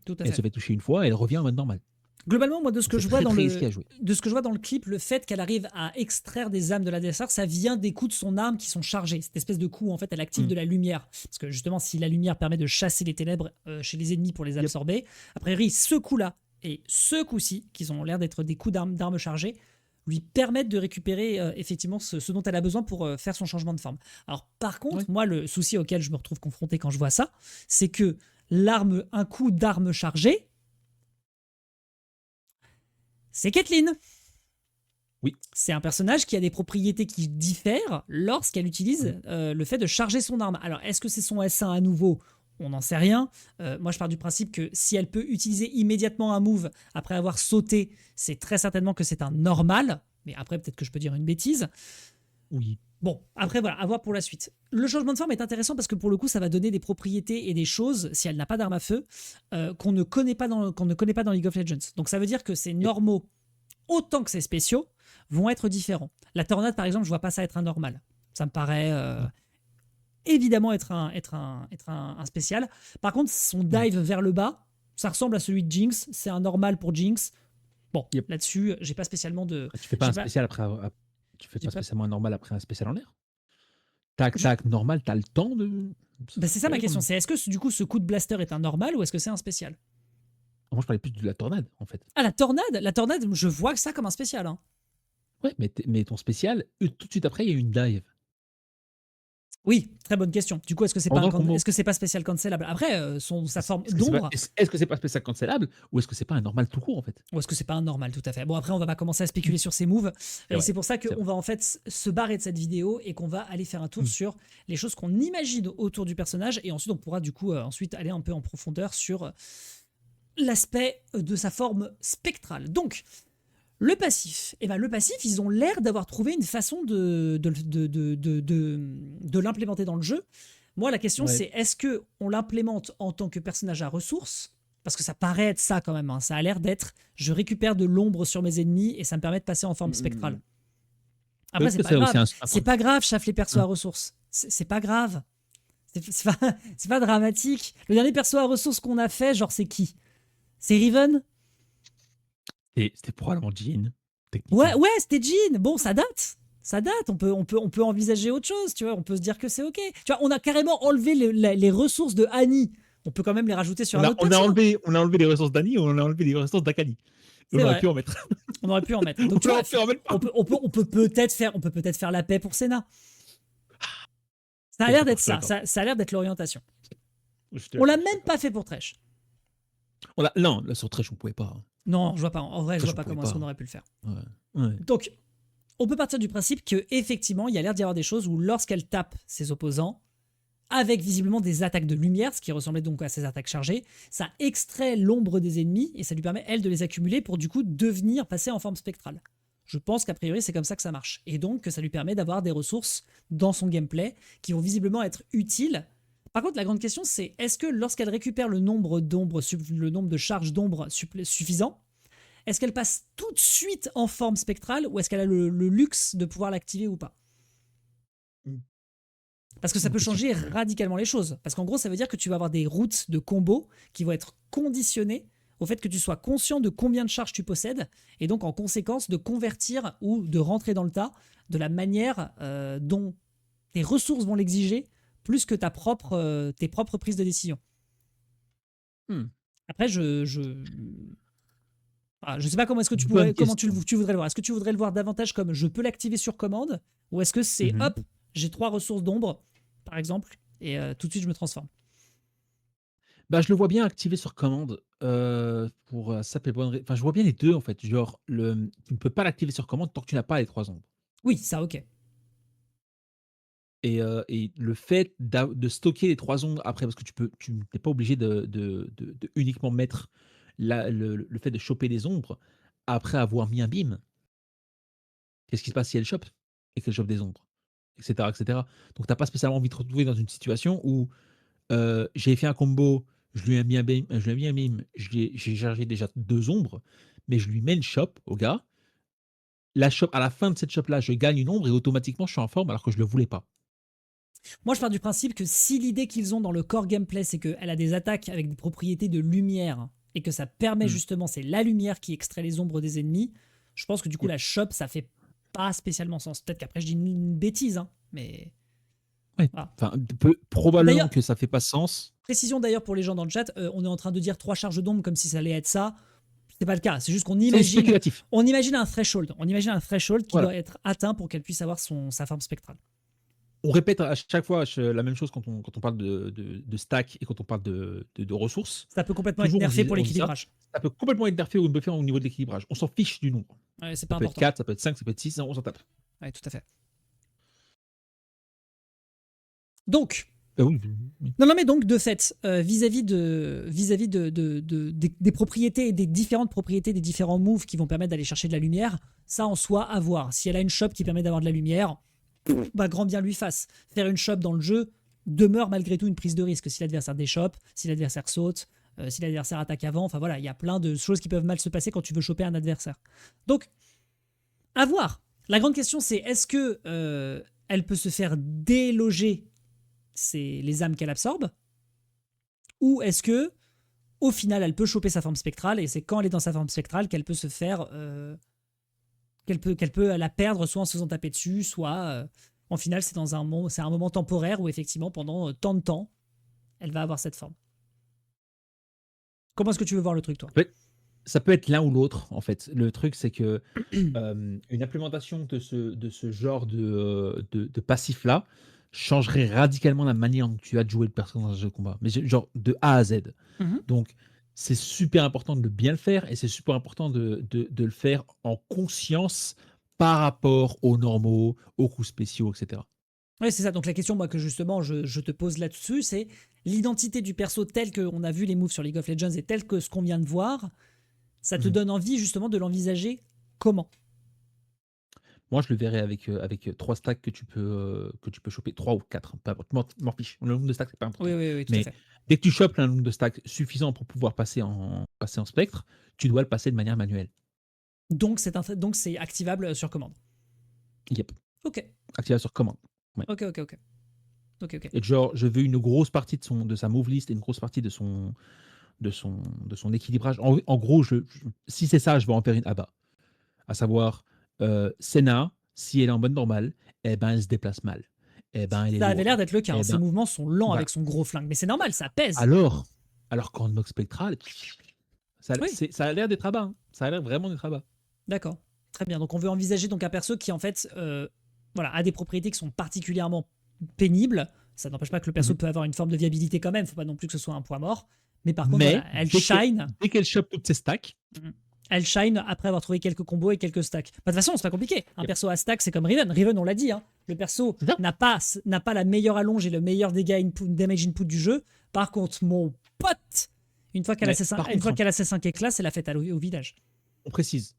Tout à Elle fait. se fait toucher une fois, et elle revient en mode normal. Globalement, moi, de ce que je vois très risqué à jouer. de ce que je vois dans le clip, le fait qu'elle arrive à extraire des âmes de l'adversaire, ça vient des coups de son arme qui sont chargés. Cette espèce de coup, en fait, elle active de la lumière. Parce que justement, si la lumière permet de chasser les ténèbres chez les ennemis pour les absorber, a priori, ce coup-là et ce coup-ci, qui ont l'air d'être des coups d'armes chargées, lui permettent de récupérer effectivement ce dont elle a besoin pour faire son changement de forme. Alors, par contre, moi, le souci auquel je me retrouve confronté quand je vois ça, c'est que un coup d'arme chargée, C'est Caitlyn. Oui. C'est un personnage qui a des propriétés qui diffèrent lorsqu'elle utilise le fait de charger son arme. Alors, est-ce que c'est son S1 à nouveau? On n'en sait rien. Moi, je pars du principe que si elle peut utiliser immédiatement un move après avoir sauté, c'est très certainement que c'est un normal. Mais après, peut-être que je peux dire une bêtise. Oui. Bon, après, voilà, à voir pour la suite. Le changement de forme est intéressant parce que pour le coup, ça va donner des propriétés et des choses, si elle n'a pas d'arme à feu, qu'on ne connaît pas dans League of Legends. Donc, ça veut dire que ces normaux, autant que ces spéciaux, vont être différents. La tornade, par exemple, je vois pas ça être un normal. Ça me paraît évidemment être un spécial. Par contre, son dive vers le bas, ça ressemble à celui de Jinx. C'est un normal pour Jinx. Bon, Yep. là-dessus, j'ai pas spécialement de. Tu fais pas un spécial après. Tu fais pas spécialement un normal après un spécial en l'air. Tac, normal, t'as le temps de. Bah, c'est ça ma question. C'est est-ce que du coup ce coup de blaster est un normal ou est-ce que c'est un spécial? Moi, je parlais plus de la tornade, en fait. Ah, la tornade, je vois ça comme un spécial. Hein. Ouais, mais ton spécial, tout de suite après, il y a une dive. Oui, très bonne question. Du coup, est-ce que c'est pas, Pendant le combo. est-ce que c'est pas spécial cancelable? Après, sa forme Est-ce que c'est pas- d'ombre. Est-ce que c'est pas spécial cancelable ou est-ce que c'est pas un normal tout court, en fait? Ou est-ce que c'est pas un normal, tout à fait. Bon, après, on va pas commencer à spéculer sur ces moves. Et vrai, c'est pour ça c'est qu'on va en fait se barrer de cette vidéo et qu'on va aller faire un tour Mm. sur les choses qu'on imagine autour du personnage. Et ensuite, on pourra du coup ensuite aller un peu en profondeur sur l'aspect de sa forme spectrale. Donc, le passif. Eh ben, le passif, ils ont l'air d'avoir trouvé une façon de l'implémenter dans le jeu. Moi, la question, Ouais. c'est est-ce qu'on l'implémente en tant que personnage à ressources? Parce que ça paraît être ça quand même. Hein. Ça a l'air d'être je récupère de l'ombre sur mes ennemis et ça me permet de passer en forme spectrale. Après, c'est pas grave. C'est pas grave, chauffe les persos à ressources. C'est pas grave. C'est pas dramatique. Le dernier perso à ressources qu'on a fait, genre, c'est qui? C'est Riven? C'était probablement Jean. Ouais, c'était Jean. Bon, ça date. Ça date. On peut envisager autre chose, tu vois. On peut se dire que c'est ok. Tu vois, on a carrément enlevé les ressources de Annie. On peut quand même les rajouter sur un autre perso. On a enlevé les ressources d'Annie, on a enlevé les ressources d'Akali. On aurait pu en mettre. On aurait pu en mettre. Donc, tu vois, on peut peut-être faire la paix pour Senna. Ça a l'air d'être ça. Ça a l'air d'être l'orientation. On l'a même pas fait pour Thresh. Non, là, sur Thresh, on pouvait pas. Non, je vois pas. En vrai, je vois pas comment est-ce qu'on aurait pu le faire. Ouais. Donc, on peut partir du principe qu'effectivement, il y a l'air d'y avoir des choses où lorsqu'elle tape ses opposants, avec visiblement des attaques de lumière, ce qui ressemblait donc à ses attaques chargées, ça extrait l'ombre des ennemis et ça lui permet, elle, de les accumuler pour du coup passer en forme spectrale. Je pense qu'a priori, c'est comme ça que ça marche. Et donc, que ça lui permet d'avoir des ressources dans son gameplay qui vont visiblement être utiles. Par contre, la grande question, c'est est-ce que lorsqu'elle récupère le nombre de charges d'ombre suffisant, est-ce qu'elle passe tout de suite en forme spectrale ou est-ce qu'elle a le luxe de pouvoir l'activer ou pas? Parce que ça peut changer radicalement les choses. Parce qu'en gros, ça veut dire que tu vas avoir des routes de combos qui vont être conditionnées au fait que tu sois conscient de combien de charges tu possèdes et donc en conséquence de convertir ou de rentrer dans le tas de la manière dont tes ressources vont l'exiger plus que tes propres prises de décision. Après, je sais pas comment est-ce que tu voudrais le voir. Est-ce que tu voudrais le voir davantage comme je peux l'activer sur commande ou est-ce que c'est hop, j'ai 3 ressources d'ombre par exemple et tout de suite je me transforme? Bah, je le vois bien activé sur commande pour simple et bonne Enfin, je vois bien les deux en fait. Genre, tu ne peux pas l'activer sur commande tant que tu n'as pas les 3 ombres. Oui, ça, ok. Et le fait de stocker les 3 ombres après, parce que tu n'es pas obligé de uniquement mettre le fait de choper les ombres après avoir mis un beam. Qu'est-ce qui se passe si elle chope et qu'elle chope des ombres, etc., etc. Donc, tu n'as pas spécialement envie de te retrouver dans une situation où j'ai fait un combo, je lui ai mis un beam, j'ai chargé déjà 2 ombres, mais je lui mets une chope au gars. La chope, à la fin de cette chope-là, je gagne une ombre et automatiquement, je suis en forme alors que je ne le voulais pas. Moi, je pars du principe que si l'idée qu'ils ont dans le core gameplay, c'est qu'elle a des attaques avec des propriétés de lumière et que ça permet justement, c'est la lumière qui extrait les ombres des ennemis, je pense que du coup, la chope, ça fait pas spécialement sens. Peut-être qu'après, je dis une bêtise, hein, mais. Ouais. Voilà. Enfin, probablement que ça fait pas sens. Précision d'ailleurs pour les gens dans le chat, on est en train de dire 3 charges d'ombre comme si ça allait être ça. C'est pas le cas, c'est juste qu'on imagine. Spéculatif. On imagine un threshold. On imagine un threshold qui doit être atteint pour qu'elle puisse avoir sa forme spectrale. On répète à chaque fois la même chose quand on parle de stack et quand on parle de ressources. Ça peut complètement être Toujours nerfé pour on dit ça. l'équilibrage. Ça peut complètement être nerfé ou buffé au niveau de l'équilibrage. On s'en fiche du nombre. Ouais, c'est Ça pas peut être important. 4, ça peut être 5, ça peut être 6, on s'en tape. Ouais, tout à fait. Donc, Oui. non, mais donc, de fait, vis-à-vis des propriétés et des différentes propriétés des différents moves qui vont permettre d'aller chercher de la lumière, ça en soi à voir. Si elle a une shop qui permet d'avoir de la lumière, bah, grand bien lui fasse. Faire une shop dans le jeu demeure malgré tout une prise de risque. Si l'adversaire déchoppe, si l'adversaire saute, si l'adversaire attaque avant, enfin voilà, il y a plein de choses qui peuvent mal se passer quand tu veux choper un adversaire. Donc, à voir. La grande question, c'est est-ce que elle peut se faire déloger les âmes qu'elle absorbe, ou est-ce que au final elle peut choper sa forme spectrale et c'est quand elle est dans sa forme spectrale qu'elle peut se faire qu'elle peut la perdre soit en se faisant taper dessus, soit en final c'est un moment temporaire où effectivement pendant tant de temps elle va avoir cette forme. Comment est-ce que tu veux voir le truc, toi? Ça peut être l'un ou l'autre, en fait. Le truc, c'est que une implémentation de ce genre de passif-là changerait radicalement la manière dont tu as de jouer le personnage dans un jeu de combat. Mais genre de A à Z. Donc, c'est super important de bien le faire et c'est super important de le faire en conscience par rapport aux normaux, aux coups spéciaux, etc. Oui, c'est ça. Donc la question moi, que justement je te pose là-dessus, c'est l'identité du perso tel qu'on a vu les moves sur League of Legends et tel que ce qu'on vient de voir, ça te donne envie justement de l'envisager comment? Moi, je le verrais avec 3 stacks que tu peux choper, 3 ou 4, peu importe, m'en fiche. Le nombre de stacks, c'est pas important. Oui, tout à Mais fait. dès que tu chopes un nombre de stacks suffisant pour pouvoir passer en spectre, tu dois le passer de manière manuelle. Donc c'est activable sur commande. Yep. Ok. Activable sur commande. Ouais. Ok. Et genre, je veux une grosse partie de sa move list et une grosse partie de son équilibrage. En gros, si c'est ça, je vais en faire une ABA. À savoir, Senna, si elle est en mode normale, eh ben, elle se déplace mal. Eh ben, elle est Ça avait l'air lourde. d'être le cas. Eh Ses ben, mouvements sont lents voilà. avec son gros flingue, mais c'est normal, ça pèse. Alors qu'en mode spectral, ça Oui. a l'air d'être ABA. Hein. Ça a l'air vraiment d'être ABA. D'accord. Très bien. Donc on veut envisager donc un perso qui en fait voilà, a des propriétés qui sont particulièrement pénibles. Ça n'empêche pas que le perso peut avoir une forme de viabilité quand même. Faut pas non plus que ce soit un point mort. Mais par contre, voilà, elle shine. Dès qu'elle chope toutes ses stacks. Elle shine après avoir trouvé quelques combos et quelques stacks. Bah, de toute façon, c'est pas compliqué. Un perso à stack, c'est comme Riven. Riven, on l'a dit. Hein. Le perso n'a pas la meilleure allonge et le meilleur damage input du jeu. Par contre, mon pote, une fois qu'elle a ses 5 éclats, c'est la fête au village. On précise.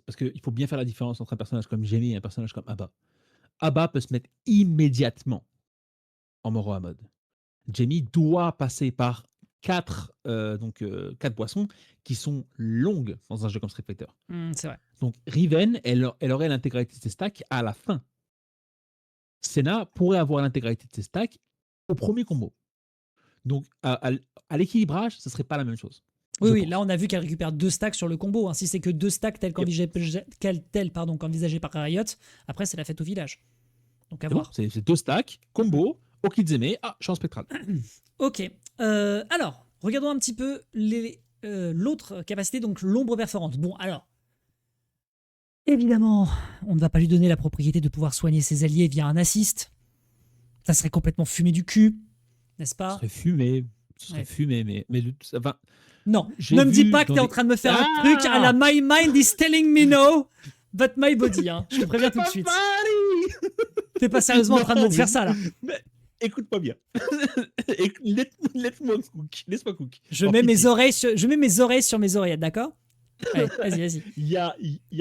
Parce qu'il faut bien faire la différence entre un personnage comme Jamie et un personnage comme Abba. Abba peut se mettre immédiatement en moro à mode. Jamie doit passer par 4 boissons qui sont longues dans un jeu comme Street Fighter. C'est vrai. Donc Riven, elle aurait l'intégralité de ses stacks à la fin. Senna pourrait avoir l'intégralité de ses stacks au premier combo. Donc à l'équilibrage, ce serait pas la même chose. Oui, là on a vu qu'elle récupère 2 stacks sur le combo. Hein. Si c'est que 2 stacks tel qu'envisagé par Riot, après c'est la fête au village. Donc à voir. C'est 2 stacks, combo, Okizeme, champ spectral. Ok. Alors, regardons un petit peu l'autre capacité, donc l'ombre perforante. Bon, alors, évidemment, on ne va pas lui donner la propriété de pouvoir soigner ses alliés via un assist. Ça serait complètement fumé du cul, n'est-ce pas? Ce serait fumé, mais ça va. Non, ne me dis pas que tu es en train de me faire un truc à la My Mind is telling me no, but my body. Hein. Je te préviens tout de suite. T'es pas sérieusement en train de me faire ça, là. Mais, écoute-moi bien. Laisse-moi cook. Je mets mes oreilles sur mes oreillettes, d'accord? Allez, vas-y. Il y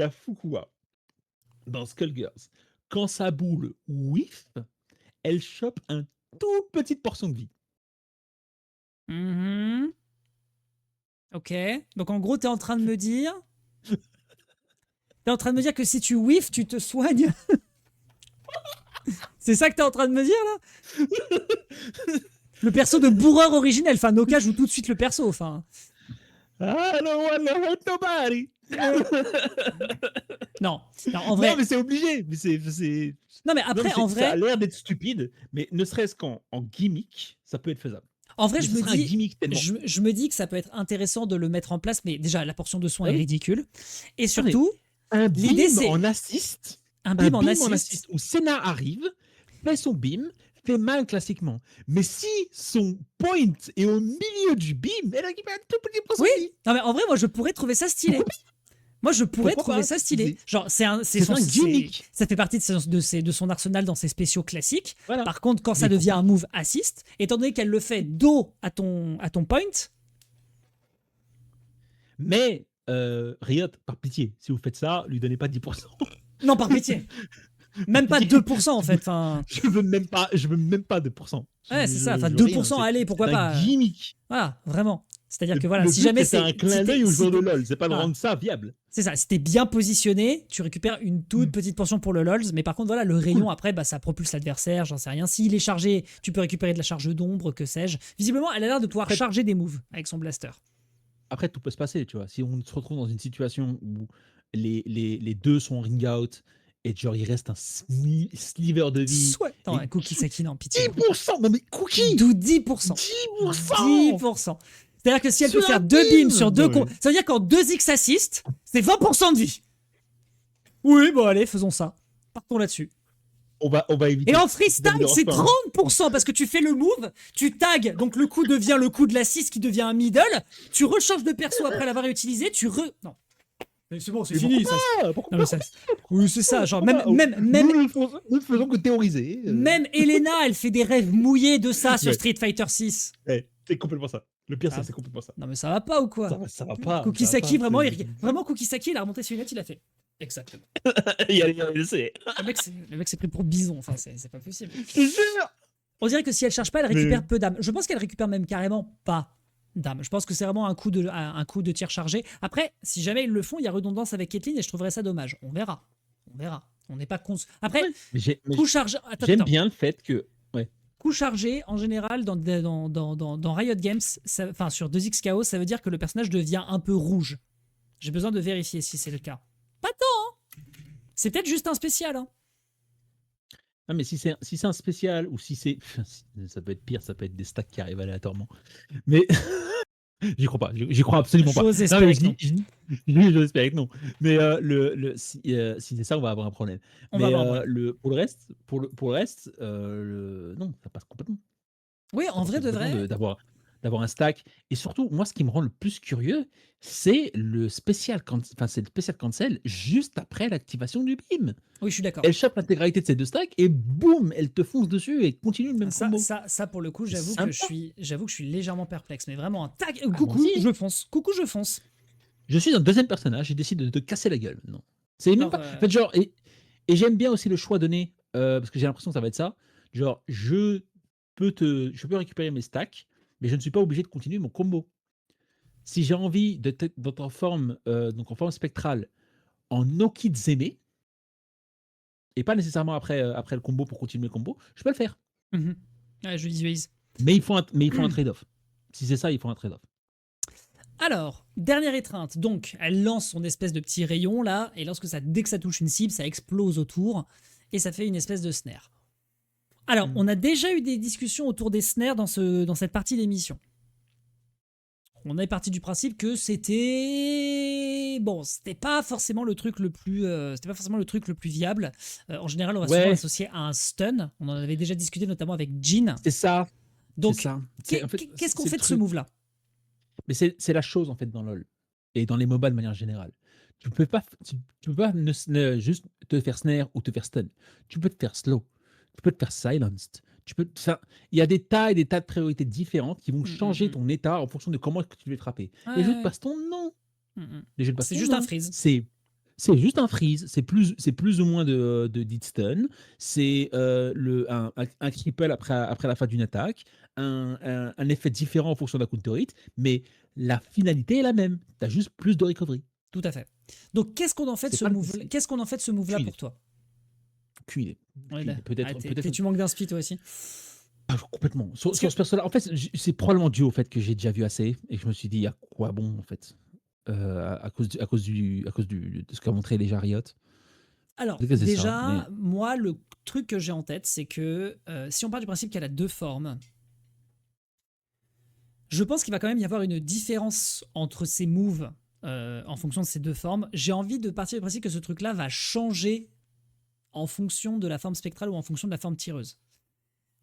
a Fukua dans Skullgirls. Quand sa boule whiff, elle chope une toute petite portion de vie. Ok. Donc en gros, t'es en train de me dire que si tu whiffes, tu te soignes. C'est ça que t'es en train de me dire là? Le perso de bourreur originel. Enfin, Noka joue tout de suite le perso. Enfin. I don't wanna hurt nobody. Non, en vrai. Non, mais c'est obligé. Non, mais après, en vrai. Ça a l'air d'être stupide, mais ne serait-ce qu'en gimmick, ça peut être faisable. En vrai, je me dis que ça peut être intéressant de le mettre en place, mais déjà, la portion de soin est ridicule. Et surtout, l'idée c'est. Un beam en assist où Senna arrive, fait son beam, fait mal classiquement. Mais si son point est au milieu du beam, elle récupère un tout petit pourcent Oui. de vie. Non mais en vrai, moi je pourrais trouver ça stylé. Moi, je pourrais Pourquoi trouver pas? ça stylé. Genre, C'est un gimmick. ça fait partie de son arsenal dans ses spéciaux classiques. Voilà. Par contre, quand ça Mais devient un move assist, étant donné qu'elle le fait dos à ton point, Mais Riot, par pitié, si vous faites ça, lui donnez pas 10%. non, par pitié. Même pas 2% en fait. Enfin, Je veux même pas 2%. ouais, c'est ça. Enfin, Je veux rien, 2%, allez, pourquoi c'est pas. un gimmick. Voilà, vraiment. C'est-à-dire que voilà, Le si but, jamais c'est un clin d'œil aux joueurs de LoL, c'est pas de voilà. rendre ça viable. C'est ça, si t'es bien positionné, tu récupères une toute petite portion pour le LoLs, mais par contre, voilà, le rayon, après, bah, ça propulse l'adversaire, j'en sais rien. S'il est chargé, tu peux récupérer de la charge d'ombre, que sais-je. Visiblement, elle a l'air de pouvoir charger des moves avec son blaster. Après, tout peut se passer, tu vois. Si on se retrouve dans une situation où les deux sont en ring out et genre il reste un sliver de vie. Soit. Attends, un Cookie Saki, non, pitié. 10%, non mais Cookie, D'où 10%. 10%. 10%. C'est-à-dire que si elle peut Sur faire un 2 beam. beams sur 2 Non, mais- ça veut dire qu'en 2x assist, c'est 20% de vie. Oui, bon, allez, faisons ça. Partons là-dessus. On va éviter. Et en freestyle, Ça me dérange c'est pas. 30% parce que tu fais le move, tu tags, donc le coup devient le coup de l'assist qui devient un middle, tu rechanges de perso après l'avoir utilisé, Non. Mais c'est bon, c'est Mais fini. pourquoi Ça. pas Pourquoi Non, mais pas ça. Oui, c'est ça. Genre, Pourquoi même, pas même, Nous ne faisons que théoriser. même Elena, elle fait des rêves mouillés de ça sur Ouais. Street Fighter 6. C'est complètement ça. Le pire, Ah. c'est complètement ça. Non, mais ça va pas ou quoi? Ça va pas. Cookie ça va Saki, pas, vraiment, c'est- vraiment, Cookie Saki, il a remonté ses lunettes, il a fait. Exactement. c'est. Le mec s'est pris pour bison. Enfin, c'est pas possible. Je te jure. On dirait que si elle charge pas, elle récupère peu d'âme. Je pense qu'elle récupère même carrément pas d'âme. Je pense que c'est vraiment un coup de tir chargé. Après, si jamais ils le font, il y a redondance avec Caitlyn et je trouverais ça dommage. On verra. On n'est pas con. Après, Mais coup chargé. j'aime bien le fait que. Ouais. Coup chargé, en général, dans Riot Games, enfin sur 2XKO, ça veut dire que le personnage devient un peu rouge. J'ai besoin de vérifier si c'est le cas. Pas tant, hein. C'est peut-être juste un spécial, hein. Ah, mais si c'est un spécial ou si c'est. Ça peut être pire, ça peut être des stacks qui arrivent aléatoirement. Mais. J'y crois pas, j'y crois absolument pas. J'ose espérer que non. J'espère que non. Mais si c'est ça, on va avoir un problème. On va avoir un pour le reste, non, ça passe complètement. Oui, en Ça vrai passe de complètement vrai. d'avoir un stack. Et surtout, moi, ce qui me rend le plus curieux, c'est le spécial cancel juste après l'activation du beam. Oui, je suis d'accord. Elle chope l'intégralité de ces deux stacks et boum, elle te fonce dessus et continue le même combo. Ça, pour le coup, C'est j'avoue que je suis légèrement perplexe. Mais vraiment, un tag. moi Coucou, aussi. je fonce. Coucou, je fonce. Je suis un deuxième personnage, j'ai décidé de te casser la gueule maintenant. C'est même Alors, pas. En fait, genre, et j'aime bien aussi le choix donné, parce que j'ai l'impression que ça va être ça. Genre, je peux récupérer mes stacks, mais je ne suis pas obligé de continuer mon combo. Si j'ai envie d'être en forme, donc en forme spectrale, en Oki Zeme, et pas nécessairement après le combo pour continuer le combo, je peux le faire. Ouais, je visualise. Mais il faut un trade-off. Si c'est ça, il faut un trade-off. Alors, dernière étreinte. Donc, elle lance son espèce de petit rayon là, et dès que ça touche une cible, ça explose autour, et ça fait une espèce de snare. Alors, on a déjà eu des discussions autour des snares dans cette partie d'émission. On est parti du principe que c'était pas forcément le truc le plus viable. En général, on va souvent l'associer à un stun. On en avait déjà discuté notamment avec Jhin. C'est ça. Donc, ça. qu'est-ce qu'on fait de ce move-là? Mais c'est la chose en fait dans LoL et dans les MOBA de manière générale. Tu peux pas juste te faire snare ou te faire stun. Tu peux te faire slow. Tu peux te faire silenced. Il y a des tas et des tas de priorités différentes qui vont changer ton état en fonction de comment est-ce que tu veux frapper. Les jeux de baston, non. Les jeux de baston, c'est juste un freeze. C'est juste un freeze. C'est plus ou moins de dead stun. C'est un cripple après la fin d'une attaque. Un effet différent en fonction de la counter hit. Mais la finalité est la même. Tu as juste plus de recovery. Tout à fait. Donc, qu'ce qu'on en fait de ce move-là pour toi? Aucune idée. Peut-être. Tu manques d'inspi toi aussi? Complètement. Sur ce perso-là, en fait, c'est probablement dû au fait que j'ai déjà vu assez et que je me suis dit à quoi bon en fait, à cause de ce qu'a montré déjà Riot. Alors Peut-être que c'est déjà, ça, mais moi le truc que j'ai en tête, c'est que si on part du principe qu'elle a deux formes, je pense qu'il va quand même y avoir une différence entre ces moves en fonction de ces deux formes. J'ai envie de partir du principe que ce truc-là va changer en fonction de la forme spectrale ou en fonction de la forme tireuse.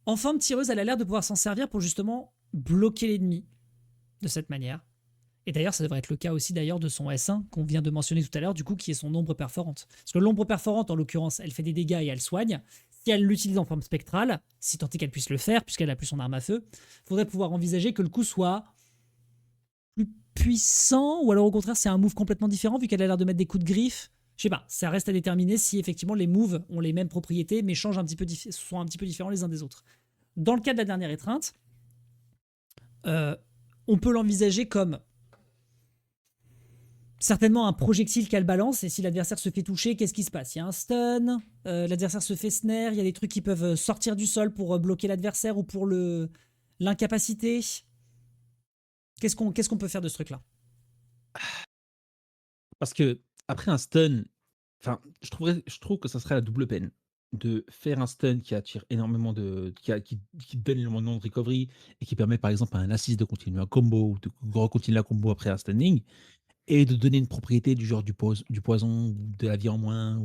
En forme tireuse, elle a l'air de pouvoir s'en servir pour justement bloquer l'ennemi de cette manière. Et d'ailleurs, ça devrait être le cas aussi d'ailleurs de son S1 qu'on vient de mentionner tout à l'heure, du coup, qui est son ombre perforante. Parce que l'ombre perforante, en l'occurrence, elle fait des dégâts et elle soigne. Si elle l'utilise en forme spectrale, si tant est qu'elle puisse le faire, puisqu'elle a plus son arme à feu, il faudrait pouvoir envisager que le coup soit plus puissant, ou alors au contraire, c'est un move complètement différent, vu qu'elle a l'air de mettre des coups de griffe. Je sais pas, ça reste à déterminer si effectivement les moves ont les mêmes propriétés, mais sont un petit peu différents les uns des autres. Dans le cas de la dernière étreinte, on peut l'envisager comme certainement un projectile qu'elle balance, et si l'adversaire se fait toucher, qu'est-ce qui se passe? Il y a un stun, l'adversaire se fait snare, il y a des trucs qui peuvent sortir du sol pour bloquer l'adversaire ou pour l'incapaciter. Qu'est-ce qu'on peut faire de ce truc-là? Parce que après un stun, enfin, je trouve que ça serait la double peine de faire un stun qui attire énormément qui donne énormément de recovery et qui permet par exemple à un assist de continuer un combo ou de continuer la combo après un stunning et de donner une propriété du genre du poison ou de la vie en moins.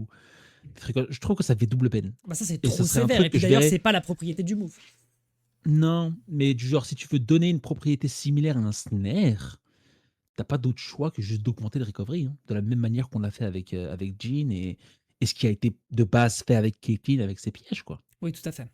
Je trouve que ça fait double peine. Bah ça, c'est Et ce trop serait un sévère. Et truc que puis je d'ailleurs, verrais. c'est pas la propriété du move. Non, mais du genre, si tu veux donner une propriété similaire à un snare, t'as pas d'autre choix que juste d'augmenter le recovery, hein, de la même manière qu'on l'a fait avec Jean et ce qui a été de base fait avec Caitlyn avec ses pièges, quoi. Oui, tout à fait.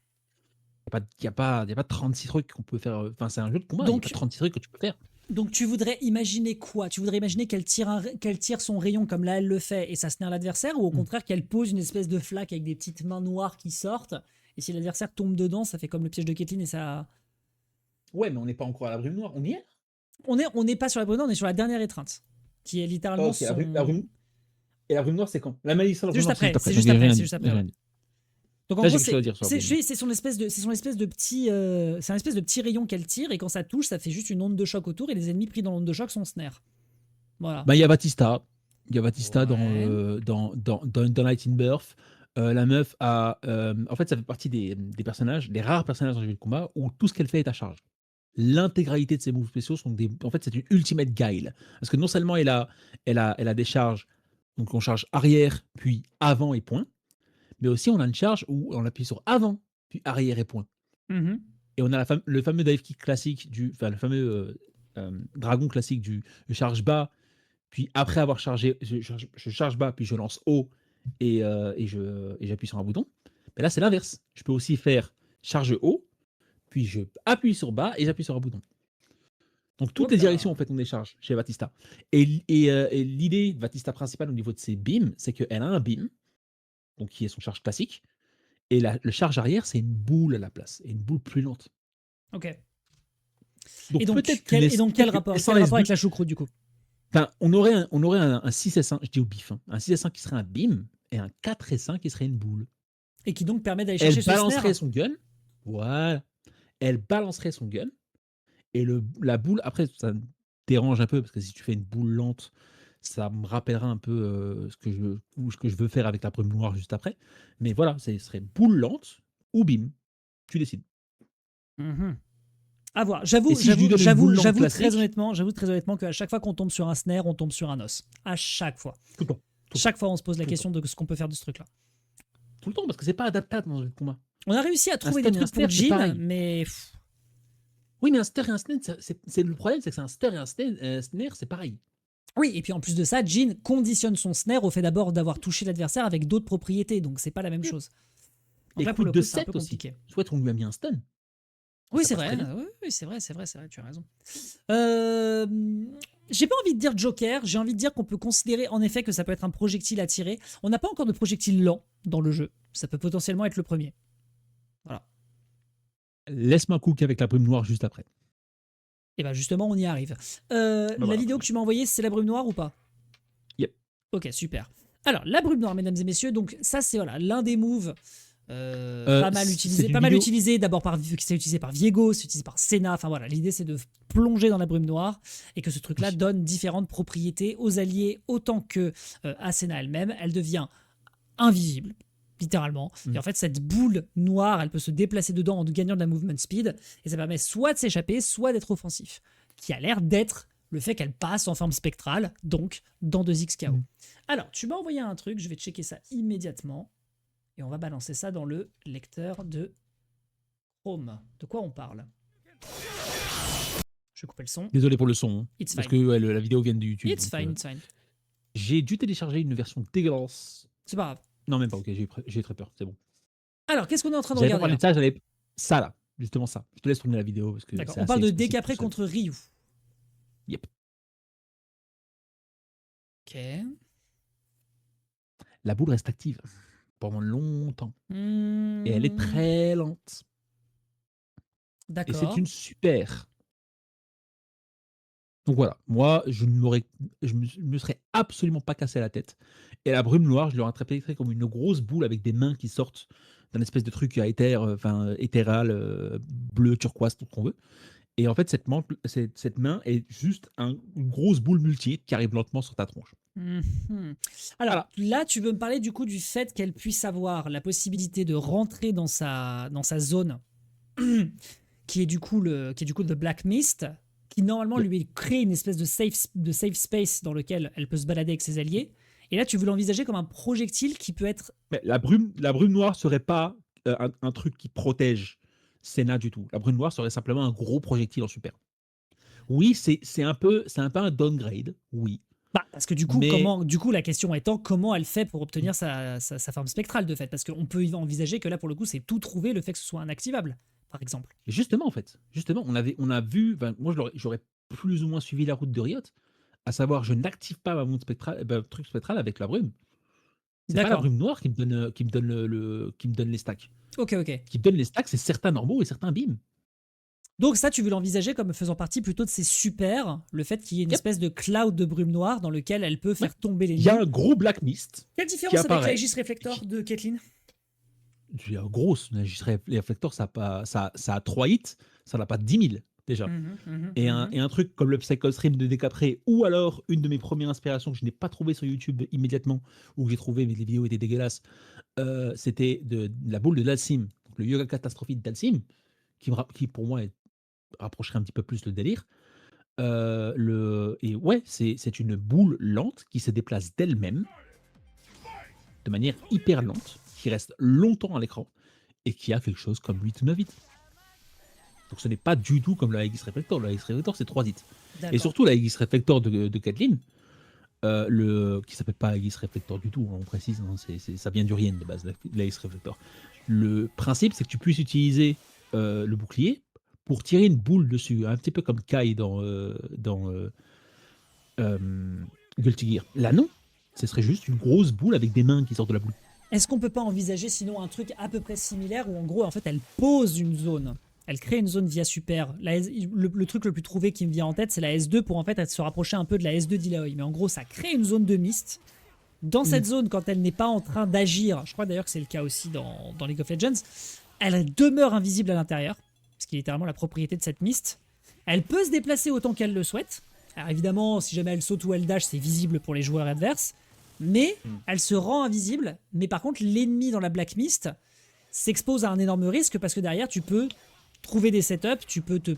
Il y a pas 36 trucs qu'on peut faire. Enfin, c'est un jeu de combat, il n'y a pas Donc, 36 trucs que tu peux faire. donc tu voudrais imaginer quoi? Tu voudrais imaginer qu'elle tire son rayon comme là elle le fait et ça snare l'adversaire, ou au Mm. contraire qu'elle pose une espèce de flaque avec des petites mains noires qui sortent, et si l'adversaire tombe dedans, ça fait comme le piège de Caitlyn et ça... Ouais, mais on n'est pas encore à la brume noire, on y est. On n'est pas sur la bonne, on est sur la dernière étreinte, qui est littéralement Ok, son... et la brume noire, c'est quand? La maladie sur la C'est brume juste noire, c'est après, juste après. c'est Donc, juste j'ai après, rien c'est dit, juste j'ai après, ouais. rien dit. Donc en Là, gros, j'ai quelque chose à dire sur la brume noire. c'est son espèce de petit, c'est un espèce de petit rayon qu'elle tire, et quand ça touche, ça fait juste une onde de choc autour, et les ennemis pris dans l'onde de choc sont snare. Voilà. Bah, il y a Batista. Il y a Batista Ouais. dans Night in Birth. La meuf a. En fait, ça fait partie des personnages, des rares personnages dans les jeux de combat où tout ce qu'elle fait est à charge. L'intégralité de ses moves spéciaux sont des. En fait, c'est une ultimate guile. Parce que non seulement elle a des charges, donc on charge arrière, puis avant et point, mais aussi on a une charge où on appuie sur avant, puis arrière et point. Mhm. Et on a le fameux dive kick classique, enfin le fameux dragon classique du je charge bas, puis après avoir chargé, je charge bas, puis je lance haut et j'appuie sur un bouton. Mais là, c'est l'inverse. Je peux aussi faire charge haut, puis je appuie sur bas et j'appuie sur un bouton. Donc, toutes Hop les là. directions, en fait, on les charge chez Batista. Et l'idée de Batista principale au niveau de ses beams, c'est qu'elle a un beam, donc qui est son charge classique, et le charge arrière, c'est une boule à la place, et une boule plus lente. Ok. Donc, peut-être que Et donc quel peut-être que rapport, S1 avec S2, la choucroute du coup? enfin, on aurait un 6S1, je dis au bif, hein, un 6S1 qui serait un beam, et un 4S1 qui serait une boule. Et qui donc permet d'aller Elle chercher ce balancerait snare? son gun. Voilà. Elle balancerait son gun. Et la boule, après, ça me dérange un peu, parce que si tu fais une boule lente, ça me rappellera un peu ce que je veux faire avec la brume noire juste après. Mais voilà, ce serait boule lente ou bim. Tu décides. Mhm. À voir. Et si je lui donne une boule lente classique, J'avoue très honnêtement qu'à chaque fois qu'on tombe sur un snare, on tombe sur un os. À chaque fois. tout le temps. Tout le temps. Chaque fois, on se pose la Tout le question de ce qu'on peut faire de ce truc-là. Tout le temps, parce que c'est pas adaptable dans un jeu de combat. On a réussi à trouver stun des et un trucs pour snare, c'est Jean, pareil. mais Oui, mais un stir et un snare, c'est le problème, c'est que c'est un stir et un snare, c'est pareil. oui, et puis en plus de ça, Jean conditionne son snare au fait d'abord d'avoir touché l'adversaire avec d'autres propriétés, donc c'est pas la même chose. Donc Et là, pour le de coup, c'est un 7 peu aussi. compliqué. Soit on lui a mis un stun. Oui, Ça c'est passe vrai. très bien. Oui, c'est vrai, tu as raison. Euh, J'ai pas envie de dire Joker, j'ai envie de dire qu'on peut considérer en effet que ça peut être un projectile à tirer. On n'a pas encore de projectile lent dans le jeu. Ça peut potentiellement être le premier. Voilà. Laisse-moi cook avec la brume noire juste après. Et bien justement, on y arrive. Bah La voilà. vidéo que tu m'as envoyée, c'est la brume noire ou pas? Yep. Ok, super. Alors, la brume noire, mesdames et messieurs, donc ça c'est voilà, l'un des moves pas mal utilisé. Pas mal utilisé d'abord c'est utilisé par Viego, c'est utilisé par Senna. Enfin voilà, l'idée c'est de plonger dans la brume noire et que ce truc-là donne différentes propriétés aux alliés autant que à Senna elle-même. Elle devient invisible, littéralement. Et en fait, cette boule noire, elle peut se déplacer dedans en gagnant de la movement speed et ça permet soit de s'échapper, soit d'être offensif. Qui a l'air d'être le fait qu'elle passe en forme spectrale, donc dans 2XKO. Alors, tu m'as envoyé un truc, je vais checker ça immédiatement. Et on va balancer ça dans le lecteur de Chrome. De quoi on parle? Je vais couper le son. Désolé pour le son, hein, It's parce fine. que ouais, la vidéo vient de YouTube. It's donc, fine, it's fine. j'ai dû télécharger une version dégueulasse. C'est pas grave. Non, même pas, ok, j'ai très peur, c'est bon. Alors, qu'est-ce qu'on est en train de J'avais pas regarder parlé là? de ça, j'allais. Ça là, justement ça. Je te laisse tourner la vidéo parce que D'accord. c'est On parle assez de explicite Décapré tout seul. contre Ryu. Yep. Ok. La boule reste active pendant longtemps. Hmm, Et elle est très lente. Et c'est D'accord. une super. Donc voilà, moi, je me serais absolument pas cassé la tête. Et la brume noire, je l'aurais interprétée comme une grosse boule avec des mains qui sortent d'un espèce de truc à éther, éthéral, bleu, turquoise, tout ce qu'on veut. Et en fait, cette main est juste une grosse boule multi qui arrive lentement sur ta tronche. Mhm. Alors Voilà. là, tu veux me parler du coup du fait qu'elle puisse avoir la possibilité de rentrer dans sa zone, qui est du coup le Black Mist, qui normalement Yep. lui crée une espèce de safe space dans lequel elle peut se balader avec ses alliés. Et là, tu veux l'envisager comme un projectile qui peut être... Mais la brume noire serait pas un truc qui protège Senna du tout. La brume noire serait simplement un gros projectile en super. Oui, c'est un downgrade, oui. Bah, parce que du coup, Mais la question étant comment elle fait pour obtenir sa forme spectrale de fait. Parce qu'on peut envisager que là, pour le coup, c'est tout trouver le fait que ce soit inactivable, par exemple. justement, en fait, on a vu, moi j'aurais plus ou moins suivi la route de Riot, à savoir je n'active pas ma montre spectrale, truc spectral avec la brume. C'est pas la D'accord. brume noire qui me donne les stacks. Ok, ok. Qui me donne les stacks, c'est certains normaux et certains beams. Donc ça, tu veux l'envisager comme faisant partie plutôt de ses super, le fait qu'il y ait une Yep. espèce de cloud de brume noire dans lequel elle peut faire tomber Il y a l'ennemi. un gros black mist Quelle qui différence avec apparaît. l'Aegis Reflector de Caitlyn? Il y a grosse, les réflecteurs, ça a 3 hits, ça n'a pas 10 000 déjà. Et un truc comme le Psycho Stream de Décapré, ou alors une de mes premières inspirations que je n'ai pas trouvé sur YouTube immédiatement, ou que j'ai trouvé, mais les vidéos étaient dégueulasses, c'était de la boule de Dalsim, donc le yoga catastrophique Dalsim, qui pour moi rapprocherait un petit peu plus le délire. Et ouais, c'est une boule lente qui se déplace d'elle-même, de manière hyper lente, qui reste longtemps à l'écran, et qui a quelque chose comme 8 ou 9 hits. Donc ce n'est pas du tout comme la Aegis Reflector. La Aegis Reflector, c'est 3 hits. Et D'accord. surtout, la Aegis Reflector de Caitlyn, qui s'appelle pas Aegis Reflector du tout, hein, on précise, hein, ça vient du rien de base, la Aegis Reflector. Le principe, c'est que tu puisses utiliser le bouclier pour tirer une boule dessus, un petit peu comme Kai dans Guilty Gear. Là, non. Ce serait juste une grosse boule avec des mains qui sortent de la boule. Est-ce qu'on peut pas envisager sinon un truc à peu près similaire où en gros, en fait, elle pose une zone? Elle crée une zone via super. Le truc le plus trouvé qui me vient en tête, c'est la S2 pour en fait se rapprocher un peu de la S2 d'Illaoi. Mais en gros, ça crée une zone de mist. Dans cette zone, quand elle n'est pas en train d'agir, je crois d'ailleurs que c'est le cas aussi dans League of Legends, elle demeure invisible à l'intérieur, ce qui est littéralement la propriété de cette mist. Elle peut se déplacer autant qu'elle le souhaite. Alors évidemment, si jamais elle saute ou elle dash, c'est visible pour les joueurs adverses. Mais elle se rend invisible. Mais par contre, l'ennemi dans la Black Mist s'expose à un énorme risque parce que derrière, tu peux trouver des setups, tu peux te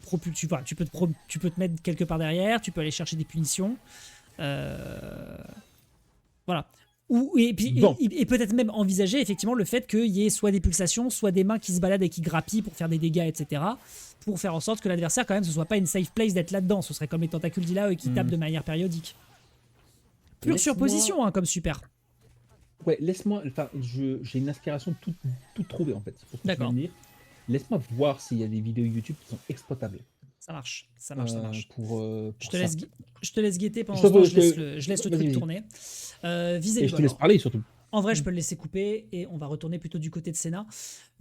mettre quelque part derrière, tu peux aller chercher des punitions. Voilà. Bon. Et peut-être même envisager effectivement le fait qu'il y ait soit des pulsations, soit des mains qui se baladent et qui grappillent pour faire des dégâts, etc. Pour faire en sorte que l'adversaire, quand même, ce soit pas une safe place d'être là-dedans. Ce serait comme les tentacules d'Illaoi qui tapent de manière périodique. Pure surposition, hein, comme super. Ouais, laisse-moi. Enfin, j'ai une aspiration toute trouvée en fait. Pour ce que tu D'accord. viens de dire. Laisse-moi voir s'il y a des vidéos YouTube qui sont exploitables. Ça marche, ça marche, ça marche. Pour Je ça. te laisse guetter pendant ce temps, je laisse le truc Vas-y. tourner. Et Vis-à-vis je te laisse parler surtout. En vrai, je peux le laisser couper et on va retourner plutôt du côté de Senna.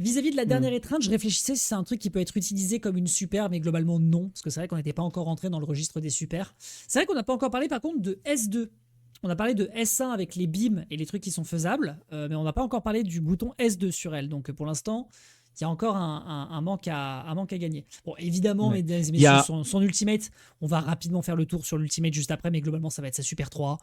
Vis-à-vis de la dernière étreinte, je réfléchissais si c'est un truc qui peut être utilisé comme une super, mais globalement non, parce que c'est vrai qu'on n'était pas encore rentré dans le registre des super. C'est vrai qu'on n'a pas encore parlé par contre de S2. On a parlé de S1 avec les beams et les trucs qui sont faisables, mais on n'a pas encore parlé du bouton S2 sur elle. Donc pour l'instant, il y a encore un manque à gagner. Bon, évidemment, Ouais. mesdames et messieurs, son ultimate, on va rapidement faire le tour sur l'ultimate juste après, mais globalement, ça va être sa super 3.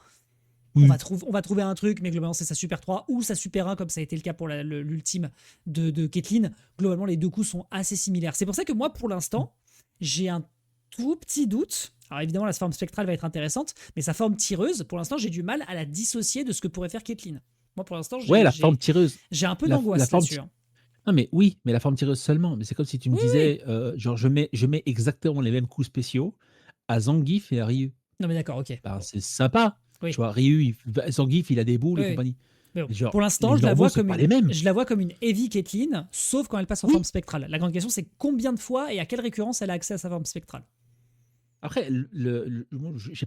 Oui. On va trouver un truc, mais globalement, c'est sa super 3 ou sa super 1, comme ça a été le cas pour l'ultime de Caitlyn. Globalement, les deux coups sont assez similaires. C'est pour ça que moi, pour l'instant, j'ai un tout petit doute. Alors évidemment, la forme spectrale va être intéressante, mais sa forme tireuse, pour l'instant, j'ai du mal à la dissocier de ce que pourrait faire Caitlyn. Moi, pour l'instant, Ouais, la forme tireuse. j'ai un peu La d'angoisse forme là-dessus, ti hein. Non, mais oui, mais la forme tireuse seulement. Mais c'est comme si tu me Oui, oui, oui. disais, genre je mets exactement les mêmes coups spéciaux à Zangief et à Ryu. Non, mais d'accord, ok. Ben, Bon, c'est sympa, tu oui, vois? Ryu, Zangief, il a des boules oui, et oui. compagnie. Mais bon, Mais pour genre, les l'instant, normaux sont pas les mêmes. je la vois comme une heavy Caitlyn, sauf quand elle passe en forme Oui! spectrale. La grande question, c'est combien de fois et à quelle récurrence elle a accès à sa forme spectrale. Après, moi, j'ai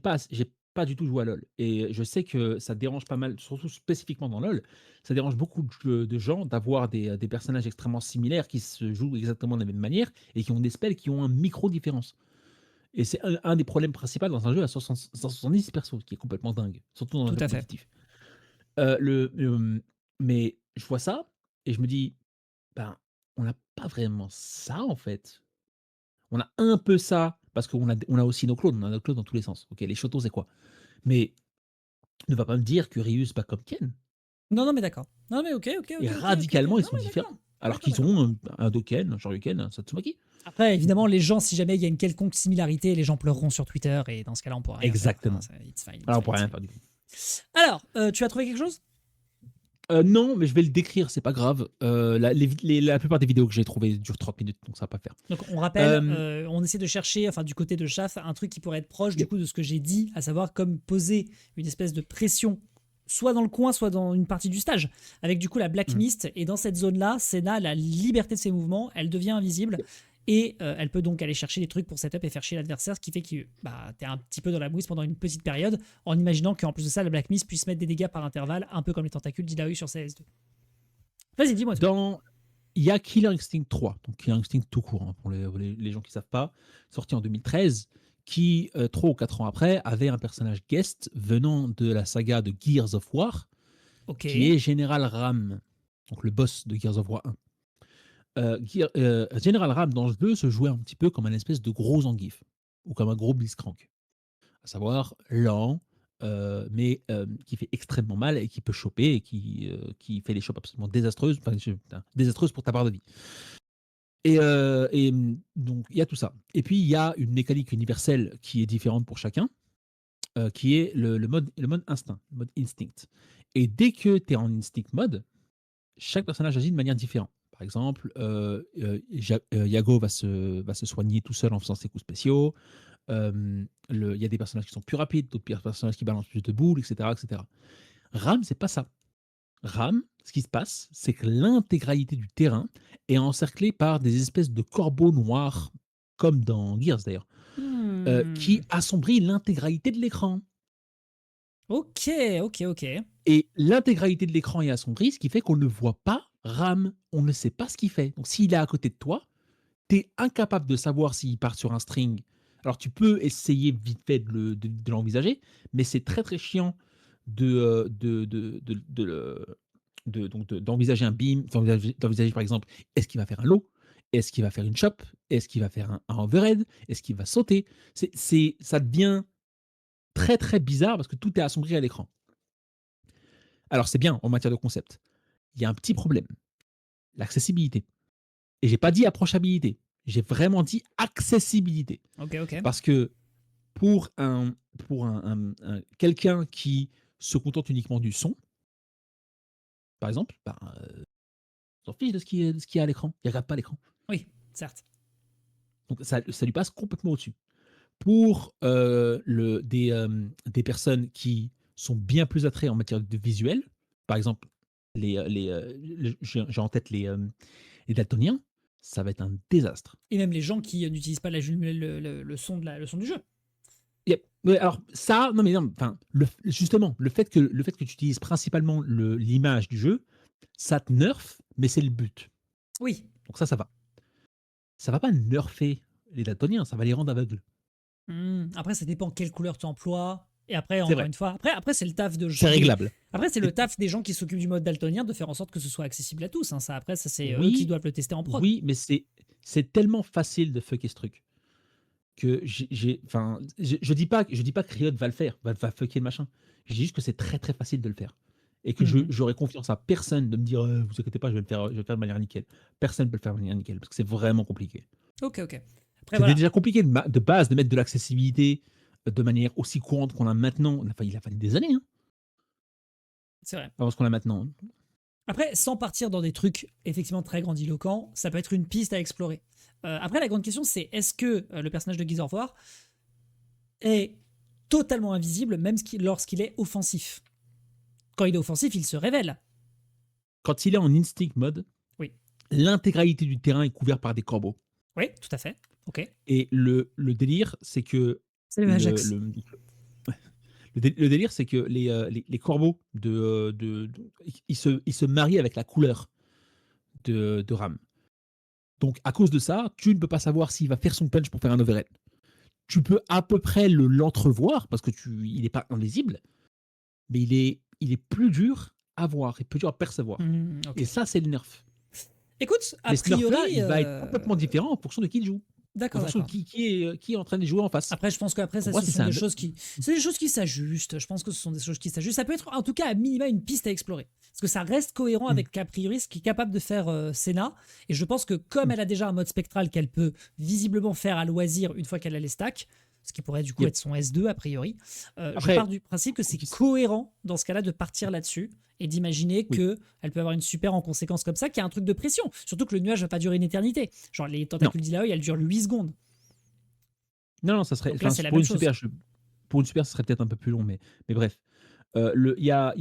pas du tout joué à LoL et je sais que ça dérange pas mal, surtout spécifiquement dans LoL, ça dérange beaucoup de gens d'avoir des personnages extrêmement similaires qui se jouent exactement de la même manière et qui ont des spells qui ont un micro différence et c'est un des problèmes principaux dans un jeu à 170 persos, qui est complètement dingue, surtout dans un Tout jeu à fait. compétitif. Mais je vois ça et je me dis: «Ben, on n'a pas vraiment ça, en fait». On a un peu ça, parce qu'on a aussi nos clones, on a nos clones dans tous les sens. OK, les Shotos, c'est quoi? Mais ne va pas me dire que Ryu, c'est pas comme Ken. Non, non, mais d'accord. Non, mais ok, ok, Et ok, ok, ok, ok. radicalement, ils Non, sont mais différents. d'accord. Alors D'accord, qu'ils d'accord. ont un Doken, un Shoryuken, un Satsumaki. Après, évidemment, les gens, si jamais il y a une quelconque similarité, les gens pleureront sur Twitter et dans ce cas-là, on pourra rien faire. Enfin, Exactement. it's fine, it's Alors on fine, pourrait it's rien fine. faire du coup. Alors, tu as trouvé quelque chose? Non, mais je vais le décrire, c'est pas grave. La plupart des vidéos que j'ai trouvées durent 30 minutes, donc ça va pas le faire. Donc, on rappelle, Hem, on essaie de chercher, enfin, du côté de Chaff, un truc qui pourrait être proche du yep. coup de ce que j'ai dit, à savoir comme poser une espèce de pression, soit dans le coin, soit dans une partie du stage, avec du coup la Black Mmh. Mist. Et dans cette zone-là, Senna a la liberté de ses mouvements, elle devient invisible. Yep. Et elle peut donc aller chercher des trucs pour setup et faire chier l'adversaire, ce qui fait que bah, t'es un petit peu dans la mouise pendant une petite période, en imaginant qu'en plus de ça, la Black Mist puisse mettre des dégâts par intervalle, un peu comme les tentacules d'Ilaoi sur CS2. Vas-y, dis-moi tout. Dans Il y a Killer Instinct 3, donc Killer Instinct tout court, hein, pour les gens qui ne savent pas, sorti en 2013, qui, 3 ou 4 ans après, avait un personnage guest venant de la saga de Gears of War, Ok. qui est General Ram, donc le boss de Gears of War 1. General Ram dans le jeu se jouait un petit peu comme un espèce de gros Zangief, ou comme un gros Blitzcrank, à savoir lent, mais qui fait extrêmement mal et qui peut choper et qui fait des chopes absolument désastreuses, enfin, désastreuses pour ta barre de vie. Donc il y a tout ça. Et puis il y a une mécanique universelle qui est différente pour chacun, qui est le mode instinct, le mode instinct. Et dès que tu es en instinct mode, chaque personnage agit de manière différente. Par exemple, Yago va se soigner tout seul en faisant ses coups spéciaux. Il y a des personnages qui sont plus rapides, d'autres personnages qui balancent plus de boules, etc. etc. Ram, c'est pas ça. Ram, ce qui se passe, c'est que l'intégralité du terrain est encerclée par des espèces de corbeaux noirs, comme dans Gears d'ailleurs, qui Hmm. assombrit l'intégralité de l'écran. Ok, ok, ok. Et l'intégralité de l'écran est assombrie, ce qui fait qu'on ne voit pas Ram. On ne sait pas ce qu'il fait. Donc s'il est à côté de toi, tu es incapable de savoir s'il part sur un string. Alors tu peux essayer vite fait de l'envisager, mais c'est très très chiant d'envisager un beam, d'envisager par exemple, est-ce qu'il va faire un low, est-ce qu'il va faire une chop, est-ce qu'il va faire un overhead, est-ce qu'il va sauter. Ça devient très très bizarre parce que tout est assombri à l'écran. Alors c'est bien en matière de concept. Il y a un petit problème, l'accessibilité. Et j'ai pas dit approchabilité, j'ai vraiment dit accessibilité. Ok, ok. Parce que pour quelqu'un qui se contente uniquement du son, par exemple, ben, s'en fiche de ce qu'il y a à l'écran. Il regarde pas l'écran. Oui, certes. Donc ça lui passe complètement au-dessus. Pour des personnes qui sont bien plus attraits en matière de visuel, par exemple, j'ai en tête les daltoniens, ça va être un désastre. Et même les gens qui n'utilisent pas le son le son du jeu. Yep. Ouais, alors ça, non mais non, enfin, justement, le fait que tu utilises principalement l'image du jeu, ça te nerf, mais c'est le but. Oui. Donc ça va. Ça va pas nerfer les daltoniens, ça va les rendre aveugles. Après, ça dépend quelle couleur tu emploies. Et après, C'est encore vrai, une fois, après c'est le taf c'est réglable. Après, c'est le taf des gens qui s'occupent du mode daltonien de faire en sorte que ce soit accessible à tous, hein. Ça, après, ça c'est eux qui Oui, doivent le tester en prod. oui, mais c'est tellement facile de fucker ce truc que enfin, je dis pas que Riot va le faire, va fucker le machin. Je dis juste que c'est très très facile de le faire et que Mhm. j'aurais confiance à personne de me dire vous inquiétez pas, je vais le faire de manière nickel. Personne ne peut le faire de manière nickel parce que c'est vraiment compliqué. Ok, ok. Après, C'était voilà. déjà compliqué de base de mettre de l'accessibilité de manière aussi courante qu'on a maintenant. Il a fallu des années. Hein. C'est vrai. Pas ce qu'on a maintenant. Après, sans partir dans des trucs effectivement très grandiloquents, ça peut être une piste à explorer. Après, la grande question, c'est est-ce que le personnage de Gears of War est totalement invisible, même lorsqu'il est offensif? Quand il est offensif, il se révèle. Quand il est en instinct mode, Oui. l'intégralité du terrain est couvert par des corbeaux. Oui, tout à fait. Ok. Et le délire, c'est que C'est le Ajax. le délire, c'est que les corbeaux ils se marient avec la couleur de Ram. Donc, à cause de ça, tu ne peux pas savoir s'il va faire son punch pour faire un overhead. Tu peux à peu près l'entrevoir parce que il n'est pas invisible, mais il est plus dur à voir et plus dur à percevoir. Ok. Et ça, c'est le nerf. Écoute, a Mais ce nerf-là, priori. il va être complètement différent en fonction de qui il joue, en D'accord, fonction de d'accord. qui est en train de jouer en face. Après, je pense qu'après, Pour ça, moi, ce sont des choses qui, c'est des choses qui s'ajustent. Je pense que ce sont des choses qui s'ajustent. Ça peut être, en tout cas, à minima, une piste à explorer. Parce que ça reste cohérent Mm. avec a priori ce qui est capable de faire Senna. Et je pense que comme Mm. elle a déjà un mode spectral qu'elle peut visiblement faire à loisir une fois qu'elle a les stacks, ce qui pourrait du coup Yep. être son S2 a priori, je Après, pars du principe que c'est cohérent dans ce cas-là de partir là-dessus et d'imaginer oui. qu'elle peut avoir une super en conséquence comme ça, qui a un truc de pression. Surtout que le nuage va pas durer une éternité. Genre les Non. tentacules d'Illaoi, elles durent 8 secondes. Non, ça serait. Donc là, c'est la Pour même une chose. super, pour une super, ce serait peut-être un peu plus long, mais bref. Il y a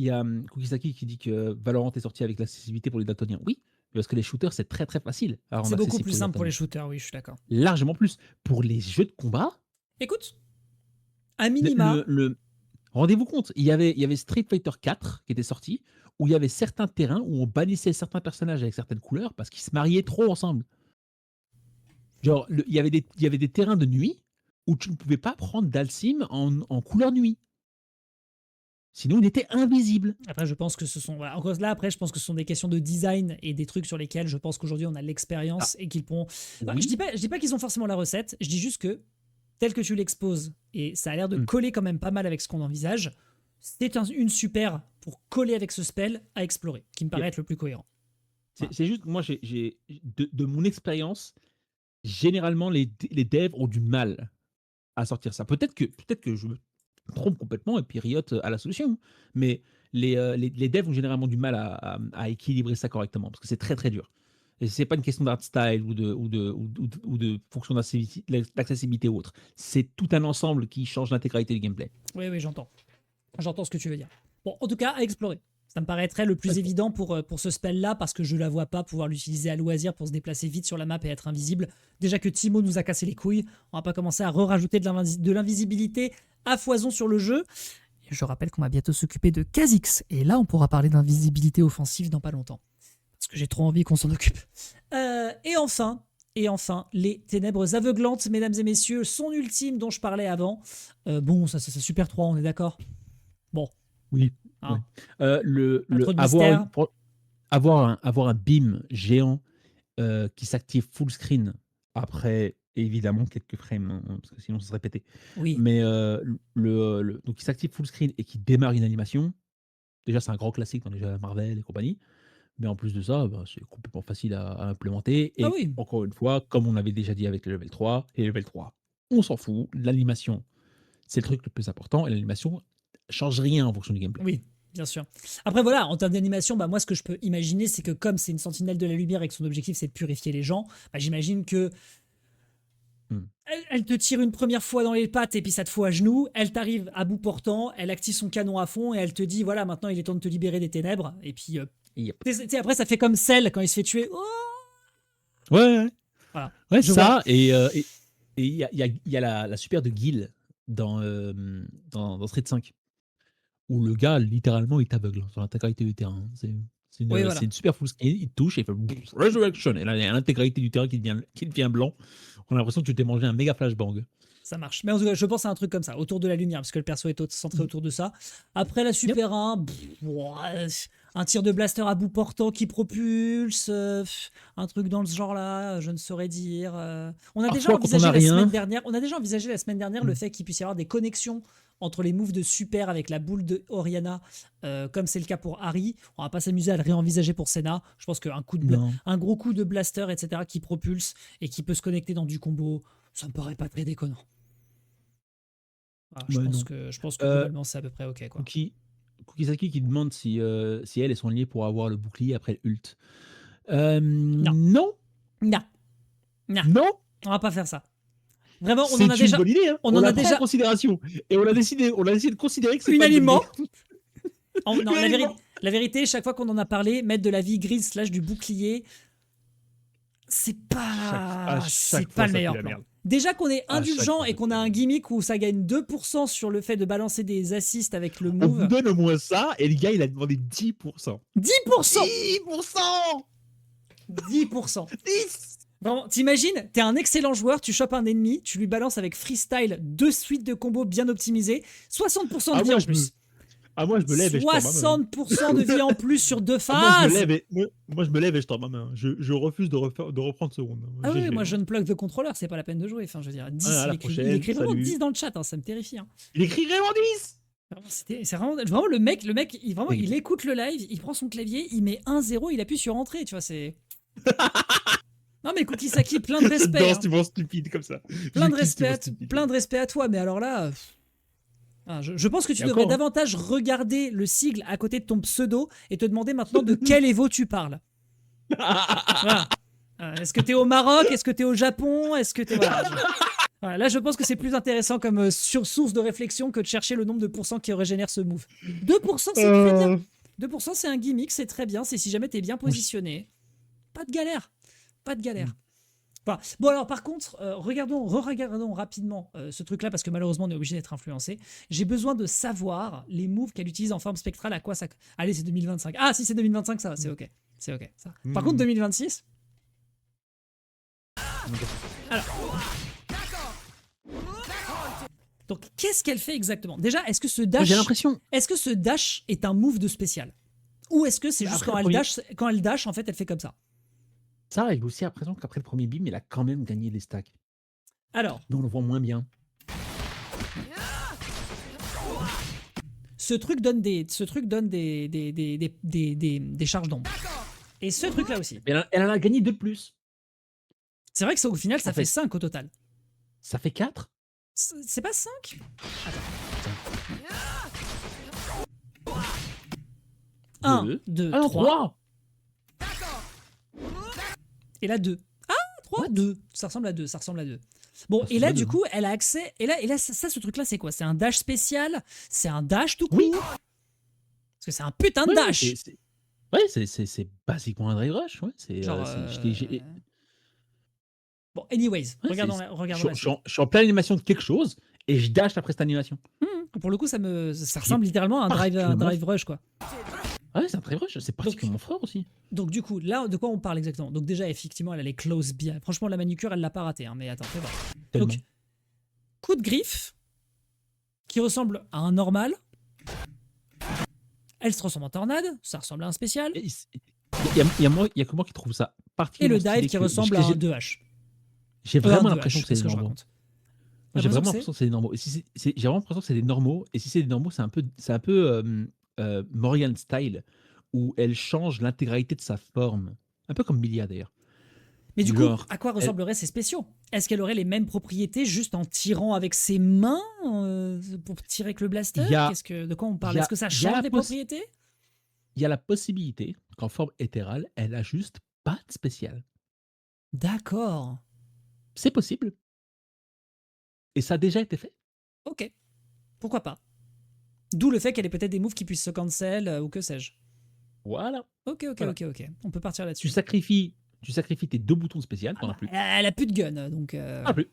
Kukisaki qui dit que Valorant est sorti avec l'accessibilité pour les daltoniens. Oui, parce que les shooters, c'est très très facile à rendre C'est beaucoup accessible plus pour les simple pour les daltoniens. shooters, oui, je suis d'accord. Largement plus. Pour les jeux de combat, Écoute, à le, minima, le- le- rendez-vous compte, il y avait Street Fighter 4 qui était sorti, où il y avait certains terrains où on bannissait certains personnages avec certaines couleurs parce qu'ils se mariaient trop ensemble. Genre, il y avait des terrains de nuit où tu ne pouvais pas prendre d'Alcim en couleur nuit. Sinon, il était invisible. après, je pense que ce sont. Voilà, encore là, après, je pense que ce sont des questions de design et des trucs sur lesquels je pense qu'aujourd'hui on a Ah, l'expérience et qu'ils pourront. Enfin, oui. je dis pas qu'ils ont forcément la recette, je dis juste que tel que tu l'exposes, et ça a l'air de Mm. coller quand même pas mal avec ce qu'on envisage, c'est une super pour coller avec ce spell à explorer, qui me paraît Yep. être le plus cohérent. C'est Voilà. c'est juste, moi, de mon expérience, généralement, les devs ont du mal à sortir ça. Peut-être que je me trompe complètement et puis Riot a la solution. Mais les devs ont généralement du mal à équilibrer ça correctement parce que c'est très très dur. Et c'est pas une question d'art style ou de fonction d'accessibilité ou autre. C'est tout un ensemble qui change l'intégralité du gameplay. Oui, oui, j'entends. J'entends ce que tu veux dire. Bon, en tout cas, à explorer. Ça me paraîtrait le plus Ok. évident pour ce spell-là, parce que je la vois pas pouvoir l'utiliser à loisir pour se déplacer vite sur la map et être invisible. Déjà que Timo nous a cassé les couilles, on va pas commencer à rajouter de l'invisibilité à foison sur le jeu. Et je rappelle qu'on va bientôt s'occuper de Kha'Zix, et là on pourra parler d'invisibilité offensive dans pas longtemps. Parce que j'ai trop envie qu'on s'en occupe. Et enfin, les ténèbres aveuglantes, mesdames et messieurs, son ultime dont je parlais avant. Bon, ça c'est Super 3, on est d'accord? Bon, Oui. Ouais. hein, pas Le, trop de avoir, mystère. avoir un beam géant qui s'active full screen après évidemment quelques frames, hein, parce que sinon ça serait pété. Oui, Mais donc il s'active full screen et qui démarre une animation. Déjà, c'est un grand classique dans les jeux Marvel et compagnie. Mais en plus de ça, bah, c'est complètement facile à implémenter. ah Et oui, encore une fois, comme on avait déjà dit avec le level 3, et le level 3, on s'en fout. L'animation, c'est le truc le plus important. Et l'animation change rien en fonction du gameplay. oui, bien sûr. Après voilà, en termes d'animation, bah moi ce que je peux imaginer, c'est que comme c'est une sentinelle de la lumière et que son objectif c'est de purifier les gens, bah, j'imagine que Hmm. elle te tire une première fois dans les pattes et puis ça te fout à genoux, elle t'arrive à bout portant, elle active son canon à fond et elle te dit voilà maintenant il est temps de te libérer des ténèbres et puis Yep. tu sais, après ça fait comme Cell quand il se fait tuer. Oh Ouais, ouais. voilà, Ouais, je vois. ça. Et il y a la super de Gil dans Street 5, où le gars, littéralement, il t'aveugle sur l'intégralité du terrain. C'est Oui une, c'est voilà, une super full screen, il te touche et il fait Resurrection. Et là, il y a l'intégralité du terrain qui devient blanc. On a l'impression que tu t'es mangé un méga flashbang. ça marche. Mais en tout cas, je pense à un truc comme ça, autour de la lumière, parce que le perso est centré autour de ça. Après la Yep. Super 1, un tir de blaster à bout portant qui propulse, un truc dans ce genre-là, je ne saurais dire. On a déjà Parfois, quand on envisagé n'a la semaine rien. dernière, le fait qu'il puisse y avoir des connexions entre les moves de Super avec la boule de Oriana, comme c'est le cas pour Harry. On va pas s'amuser à le réenvisager pour Senna. Je pense Non. un gros coup de blaster, etc., qui propulse et qui peut se connecter dans du combo, ça me paraît pas très déconnant. Voilà, Ouais, non. je pense que Euh, globalement c'est à peu près ok quoi. Cookie, Cookiesaki qui demande si elles sont liées pour avoir le bouclier après l'ult. Non. Non, Non. Non. non, On va pas faire ça. Vraiment, on c'est en a une déjà. bonne idée. Hein. On On en a la prend en déjà considération. Et on a décidé de considérer que c'est pas une bonne unanimement. idée. Non, Unanimement. la vérité, chaque fois qu'on en a parlé, mettre de la vie grise slash du bouclier, c'est À pas, c'est chaque pas fois, le ça pue meilleur la plan. merde. Déjà qu'on est À chaque indulgent fois, et ça qu'on pue a la un merde. gimmick où ça gagne 2% sur le fait de balancer des assists avec le On vous move. donne au moins ça, et le gars, il a demandé 10%. 10%. 10%. 10%. 10. Vraiment, t'imagines, t'es un excellent joueur, tu chopes un ennemi, tu lui balances avec freestyle 2 suites de combos bien optimisées, 60% de vie en plus. Moi, je me lève et je tends ma main. 60% de vie en plus sur 2 Moi, je me phases. lève et, moi, je me lève et je tends ma main. Je refuse de reprendre ce round. Ah oui, GG. moi je ne plug de contrôleur, c'est pas la peine de jouer. Enfin, je veux dire, 10, Ah, à la il prochaine, écrit vraiment salut. 10 dans le chat, hein, ça me terrifie. Hein. Il écrit vraiment 10. Vraiment, c'est vraiment le mec, Oui. il écoute le live, il prend son clavier, il met 1-0, il appuie sur entrée, tu vois, c'est. Non mais Cookiesaki, plein de respect. J'adore Hein. cet humour stupide comme ça. Plein Je de kiffe cet humour respect, stupide. plein de respect à toi, mais alors là. Je pense que tu Et devrais encore, hein. davantage regarder le sigle à côté de ton pseudo et te demander maintenant de quel Evo tu parles. Voilà. Est-ce que t'es au Maroc? Est-ce que t'es au Japon? Est-ce que t'es. Voilà, là, je pense que c'est plus intéressant comme source de réflexion que de chercher le nombre de pourcents qui régénère ce move. 2%, c'est très bien. 2%, c'est un gimmick, c'est très bien. C'est si jamais t'es bien positionné. Pas de galère. Pas de galère. Enfin, bon, alors par contre, regardons rapidement ce truc-là parce que malheureusement, on est obligé d'être influencé. J'ai besoin de savoir les moves qu'elle utilise en forme spectrale, à quoi ça. Allez, c'est 2025. Ah, si c'est 2025, ça va, c'est ok. C'est ok. Ça. Par contre, 2026. Alors. Donc, qu'est-ce qu'elle fait exactement? Déjà, est-ce que ce dash. J'ai l'impression. Est-ce que ce dash est un move de spécial? Ou est-ce que c'est juste Après, quand elle dash, en fait, elle fait comme ça? Ça, j'ai aussi l'impression qu'après le premier beam, il a quand même gagné des stacks. Alors. Mais on le voit moins bien. Ce truc donne des charges d'ombre. Et ce truc-là aussi. Mais elle en a gagné 2 de plus. C'est vrai que ça, au final, ça En fait fait. 5 au total. Ça fait 4. C'est pas 5? Attends. 1, 2, 3. Et là, 2. Ah, 3, 2. Ça ressemble à 2. Bon, et là, du coup, elle a accès. Et là ça, ce truc-là, c'est quoi? C'est un dash spécial? C'est un dash tout court? Oui. Parce que c'est un putain de dash. Ouais, c'est basiquement un drive rush. Ouais, c'est. Genre. Bon, anyways, ouais, regardons la suite. Je suis en pleine animation de quelque chose et je dash après cette animation. Pour le coup, ça ressemble littéralement à un drive rush, quoi. Ouais, c'est un drive rush. C'est particulièrement fort aussi. Donc, du coup, là, de quoi on parle exactement? Donc, déjà, effectivement, elle a les close bien. Franchement, la manucure, elle l'a pas raté. Hein, mais attends, fais voir. Donc, coup de griffe qui ressemble à un normal. Elle se transforme en tornade. Ça ressemble à un spécial. Il y a que moi qui trouve ça particulièrement. Et le dive qui ressemble à un 2H. J'ai vraiment l'impression que c'est des normaux. J'ai vraiment l'impression que c'est des normaux. J'ai vraiment l'impression que c'est des normaux. Et si c'est des normaux, c'est un peu Morrigan style, où elle change l'intégralité de sa forme. Un peu comme Milia d'ailleurs. Mais du coup, à quoi ressembleraient ces spéciaux? Est-ce qu'elle aurait les mêmes propriétés juste en tirant avec ses mains pour tirer avec le blaster? De quoi on parle? Est-ce que ça change des propriétés? Il y a la possibilité qu'en forme éthérale, elle a juste pas de spécial. D'accord. C'est possible. Et ça a déjà été fait. Ok. Pourquoi pas? D'où le fait qu'elle ait peut-être des moves qui puissent se cancel ou que sais-je. Voilà. Ok. On peut partir là-dessus. Tu sacrifies tes 2 boutons de spécial, t'en as plus. Elle a plus de gun, donc. Plus.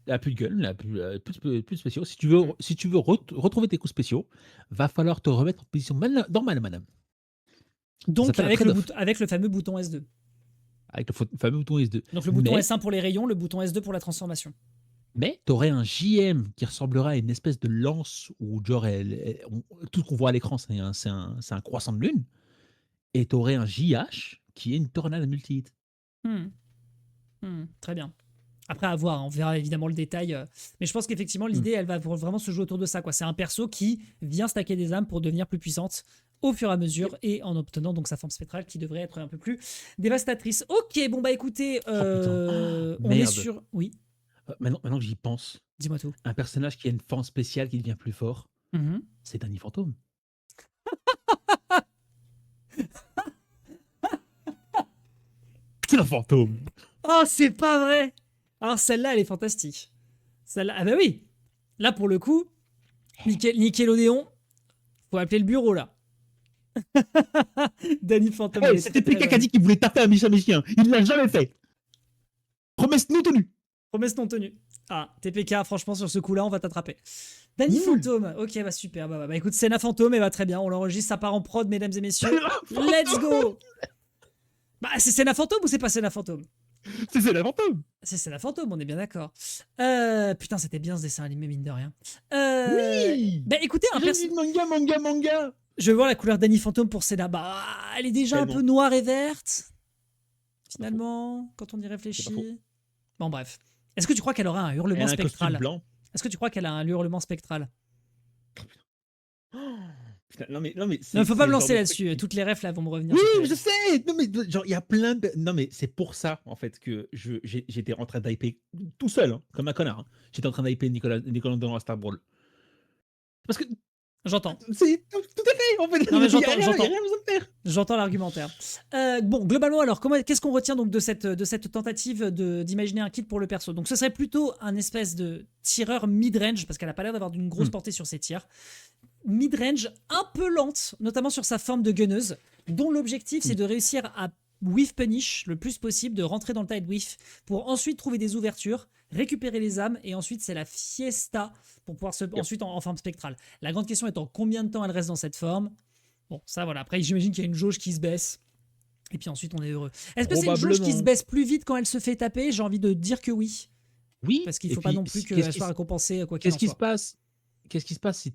Elle a plus de gun, elle a plus de spéciaux. Si tu veux retrouver tes coups spéciaux, va falloir te remettre en position normale, madame. Donc avec le fameux bouton S2. Avec le fameux bouton S2. Donc le bouton S1 pour les rayons, le bouton S2 pour la transformation. Mais tu aurais un JM qui ressemblera à une espèce de lance où genre tout ce qu'on voit à l'écran c'est un croissant de lune. Et tu aurais un JH qui est une tornade multi-hit. Très bien. Après, à voir, on verra évidemment le détail. Mais je pense qu'effectivement, l'idée, elle va vraiment se jouer autour de ça. C'est un perso qui vient stacker des âmes pour devenir plus puissante au fur et à mesure et en obtenant donc sa forme spectrale qui devrait être un peu plus dévastatrice. Ok, bon bah écoutez, on est sur... Oui. Maintenant que j'y pense, dis-moi tout. Un personnage qui a une forme spéciale qui devient plus fort, c'est Danny Phantom. C'est un fantôme. Oh, c'est pas vrai. Alors celle-là, elle est fantastique. Celle-là, ah bah oui. Là, pour le coup, Nickelodeon, faut appeler le bureau, là. Danny Phantom, elle Hey, est c'était très, très PK qui a bonne. dit qu'il voulait taper un méchant. Il l'a jamais fait. Promesse non tenue. Promesse non tenue. Ah, TPK, franchement, sur ce coup-là, on va t'attraper. Danny Nul. Phantom, ok, bah super. Bah, écoute, Senna Phantom, et bah très bien. On l'enregistre, ça part en prod, mesdames et messieurs. Let's go. Bah, c'est Senna Phantom ou c'est pas Senna Phantom? C'est la fantôme. C'est Senna Phantom, on est bien d'accord. Putain, c'était bien ce dessin animé, mine de rien. Oui. Bah écoutez, un J'ai dit manga. je vais voir la couleur Danny Phantom pour Senna. Bah, elle est déjà un Tellement. peu noire et verte. C'est pas faux. Finalement, quand on y C'est pas faux. réfléchit. Bon, bref. Est-ce que tu crois qu'elle aura un Elle hurlement a un costume spectral? blanc. Est-ce que tu crois qu'elle a un hurlement spectral? Oh, putain, non mais Non, c'est faut pas me le genre lancer de là-dessus. truc. Toutes les refs là vont me revenir. Oui, c'était- je sais. Non mais genre il y a plein de. Non mais c'est pour ça en fait que j'étais en train d'hyper tout seul, hein, comme un connard. Hein. J'étais en train d'hyper Nicolas dans la Star Brawl. Parce que J'entends. c'est tout à fait en fait. Non, mais Il y a j'entends, rien, j'entends. il y a rien besoin de faire. J'entends l'argumentaire. Bon, globalement, alors, qu'est-ce qu'on retient donc de cette tentative d'imaginer un kit pour le perso? Donc, ce serait plutôt un espèce de tireur mid-range, parce qu'elle a pas l'air d'avoir d'une grosse portée sur ses tirs. Mid-range, un peu lente, notamment sur sa forme de gunneuse, dont l'objectif c'est de réussir à whiff punish le plus possible, de rentrer dans le tide whiff pour ensuite trouver des ouvertures, récupérer les âmes, et ensuite c'est la fiesta pour pouvoir ensuite en forme spectrale. La grande question étant combien de temps elle reste dans cette forme. Bon, ça voilà. Après, j'imagine qu'il y a une jauge qui se baisse. Et puis ensuite, on est heureux. Est-ce que c'est une jauge qui se Probablement. baisse plus vite quand elle se fait taper? J'ai envie de dire que oui. Oui. Parce qu'il ne Et faut pas puis non plus qu'est-ce qu'elle qui soit se récompensée quoi qu'il qu'est-ce en qui se soit. passe? Qu'est-ce qui se passe si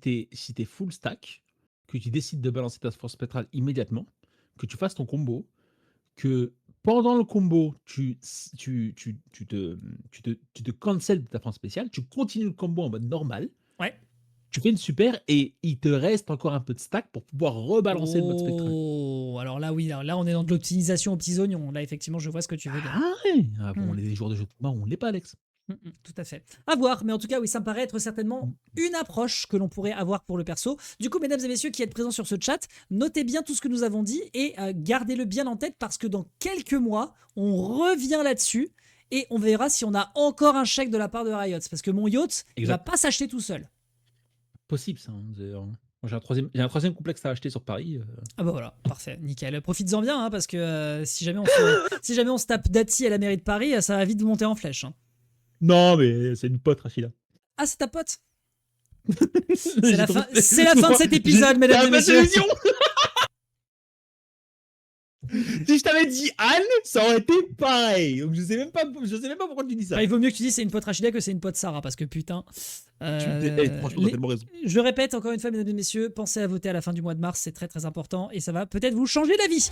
t'es full stack, que tu décides de balancer ta force spectrale immédiatement, que tu fasses ton combo, que pendant le combo, tu te cancel de ta force spéciale, tu continues le combo en mode normal, Ouais. tu fais une super et il te reste encore un peu de stack pour pouvoir rebalancer le mode spectral. Oh, alors là, oui, là, on est dans de l'optimisation aux petits oignons. Là, effectivement, je vois ce que tu veux dire. Ah ouais. Ah bon, Hmm. les joueurs de jeux de combat, on l'est pas, Alex. Tout à fait. À voir, mais en tout cas, oui, ça me paraît être certainement une approche que l'on pourrait avoir pour le perso. Du coup, mesdames et messieurs qui êtes présents sur ce chat, notez bien tout ce que nous avons dit et gardez-le bien en tête parce que dans quelques mois, on revient là-dessus et on verra si on a encore un chèque de la part de Riot. Parce que mon yacht, il va Exact. pas s'acheter tout seul. Possible, ça. Hein, d'ailleurs. Moi, j'ai un troisième complexe à acheter sur Paris. Ah bah voilà, parfait, nickel. Profites-en bien, hein, parce que si jamais on se tape Dati à la mairie de Paris, ça va vite monter en flèche. Hein. Non, mais c'est une pote, Rachida. Ah, c'est ta pote? C'est C'est la fin de cet épisode, mesdames et messieurs. Si je t'avais dit Anne, ça aurait été pareil. Donc je sais même pas pourquoi tu dis ça. Enfin, il vaut mieux que tu dises c'est une pote Rachida que c'est une pote Sarah, parce que putain. Franchement, t'as tellement raison. Je répète encore une fois, mesdames et messieurs, pensez à voter à la fin du mois de mars, c'est très très important et ça va peut-être vous changer la vie.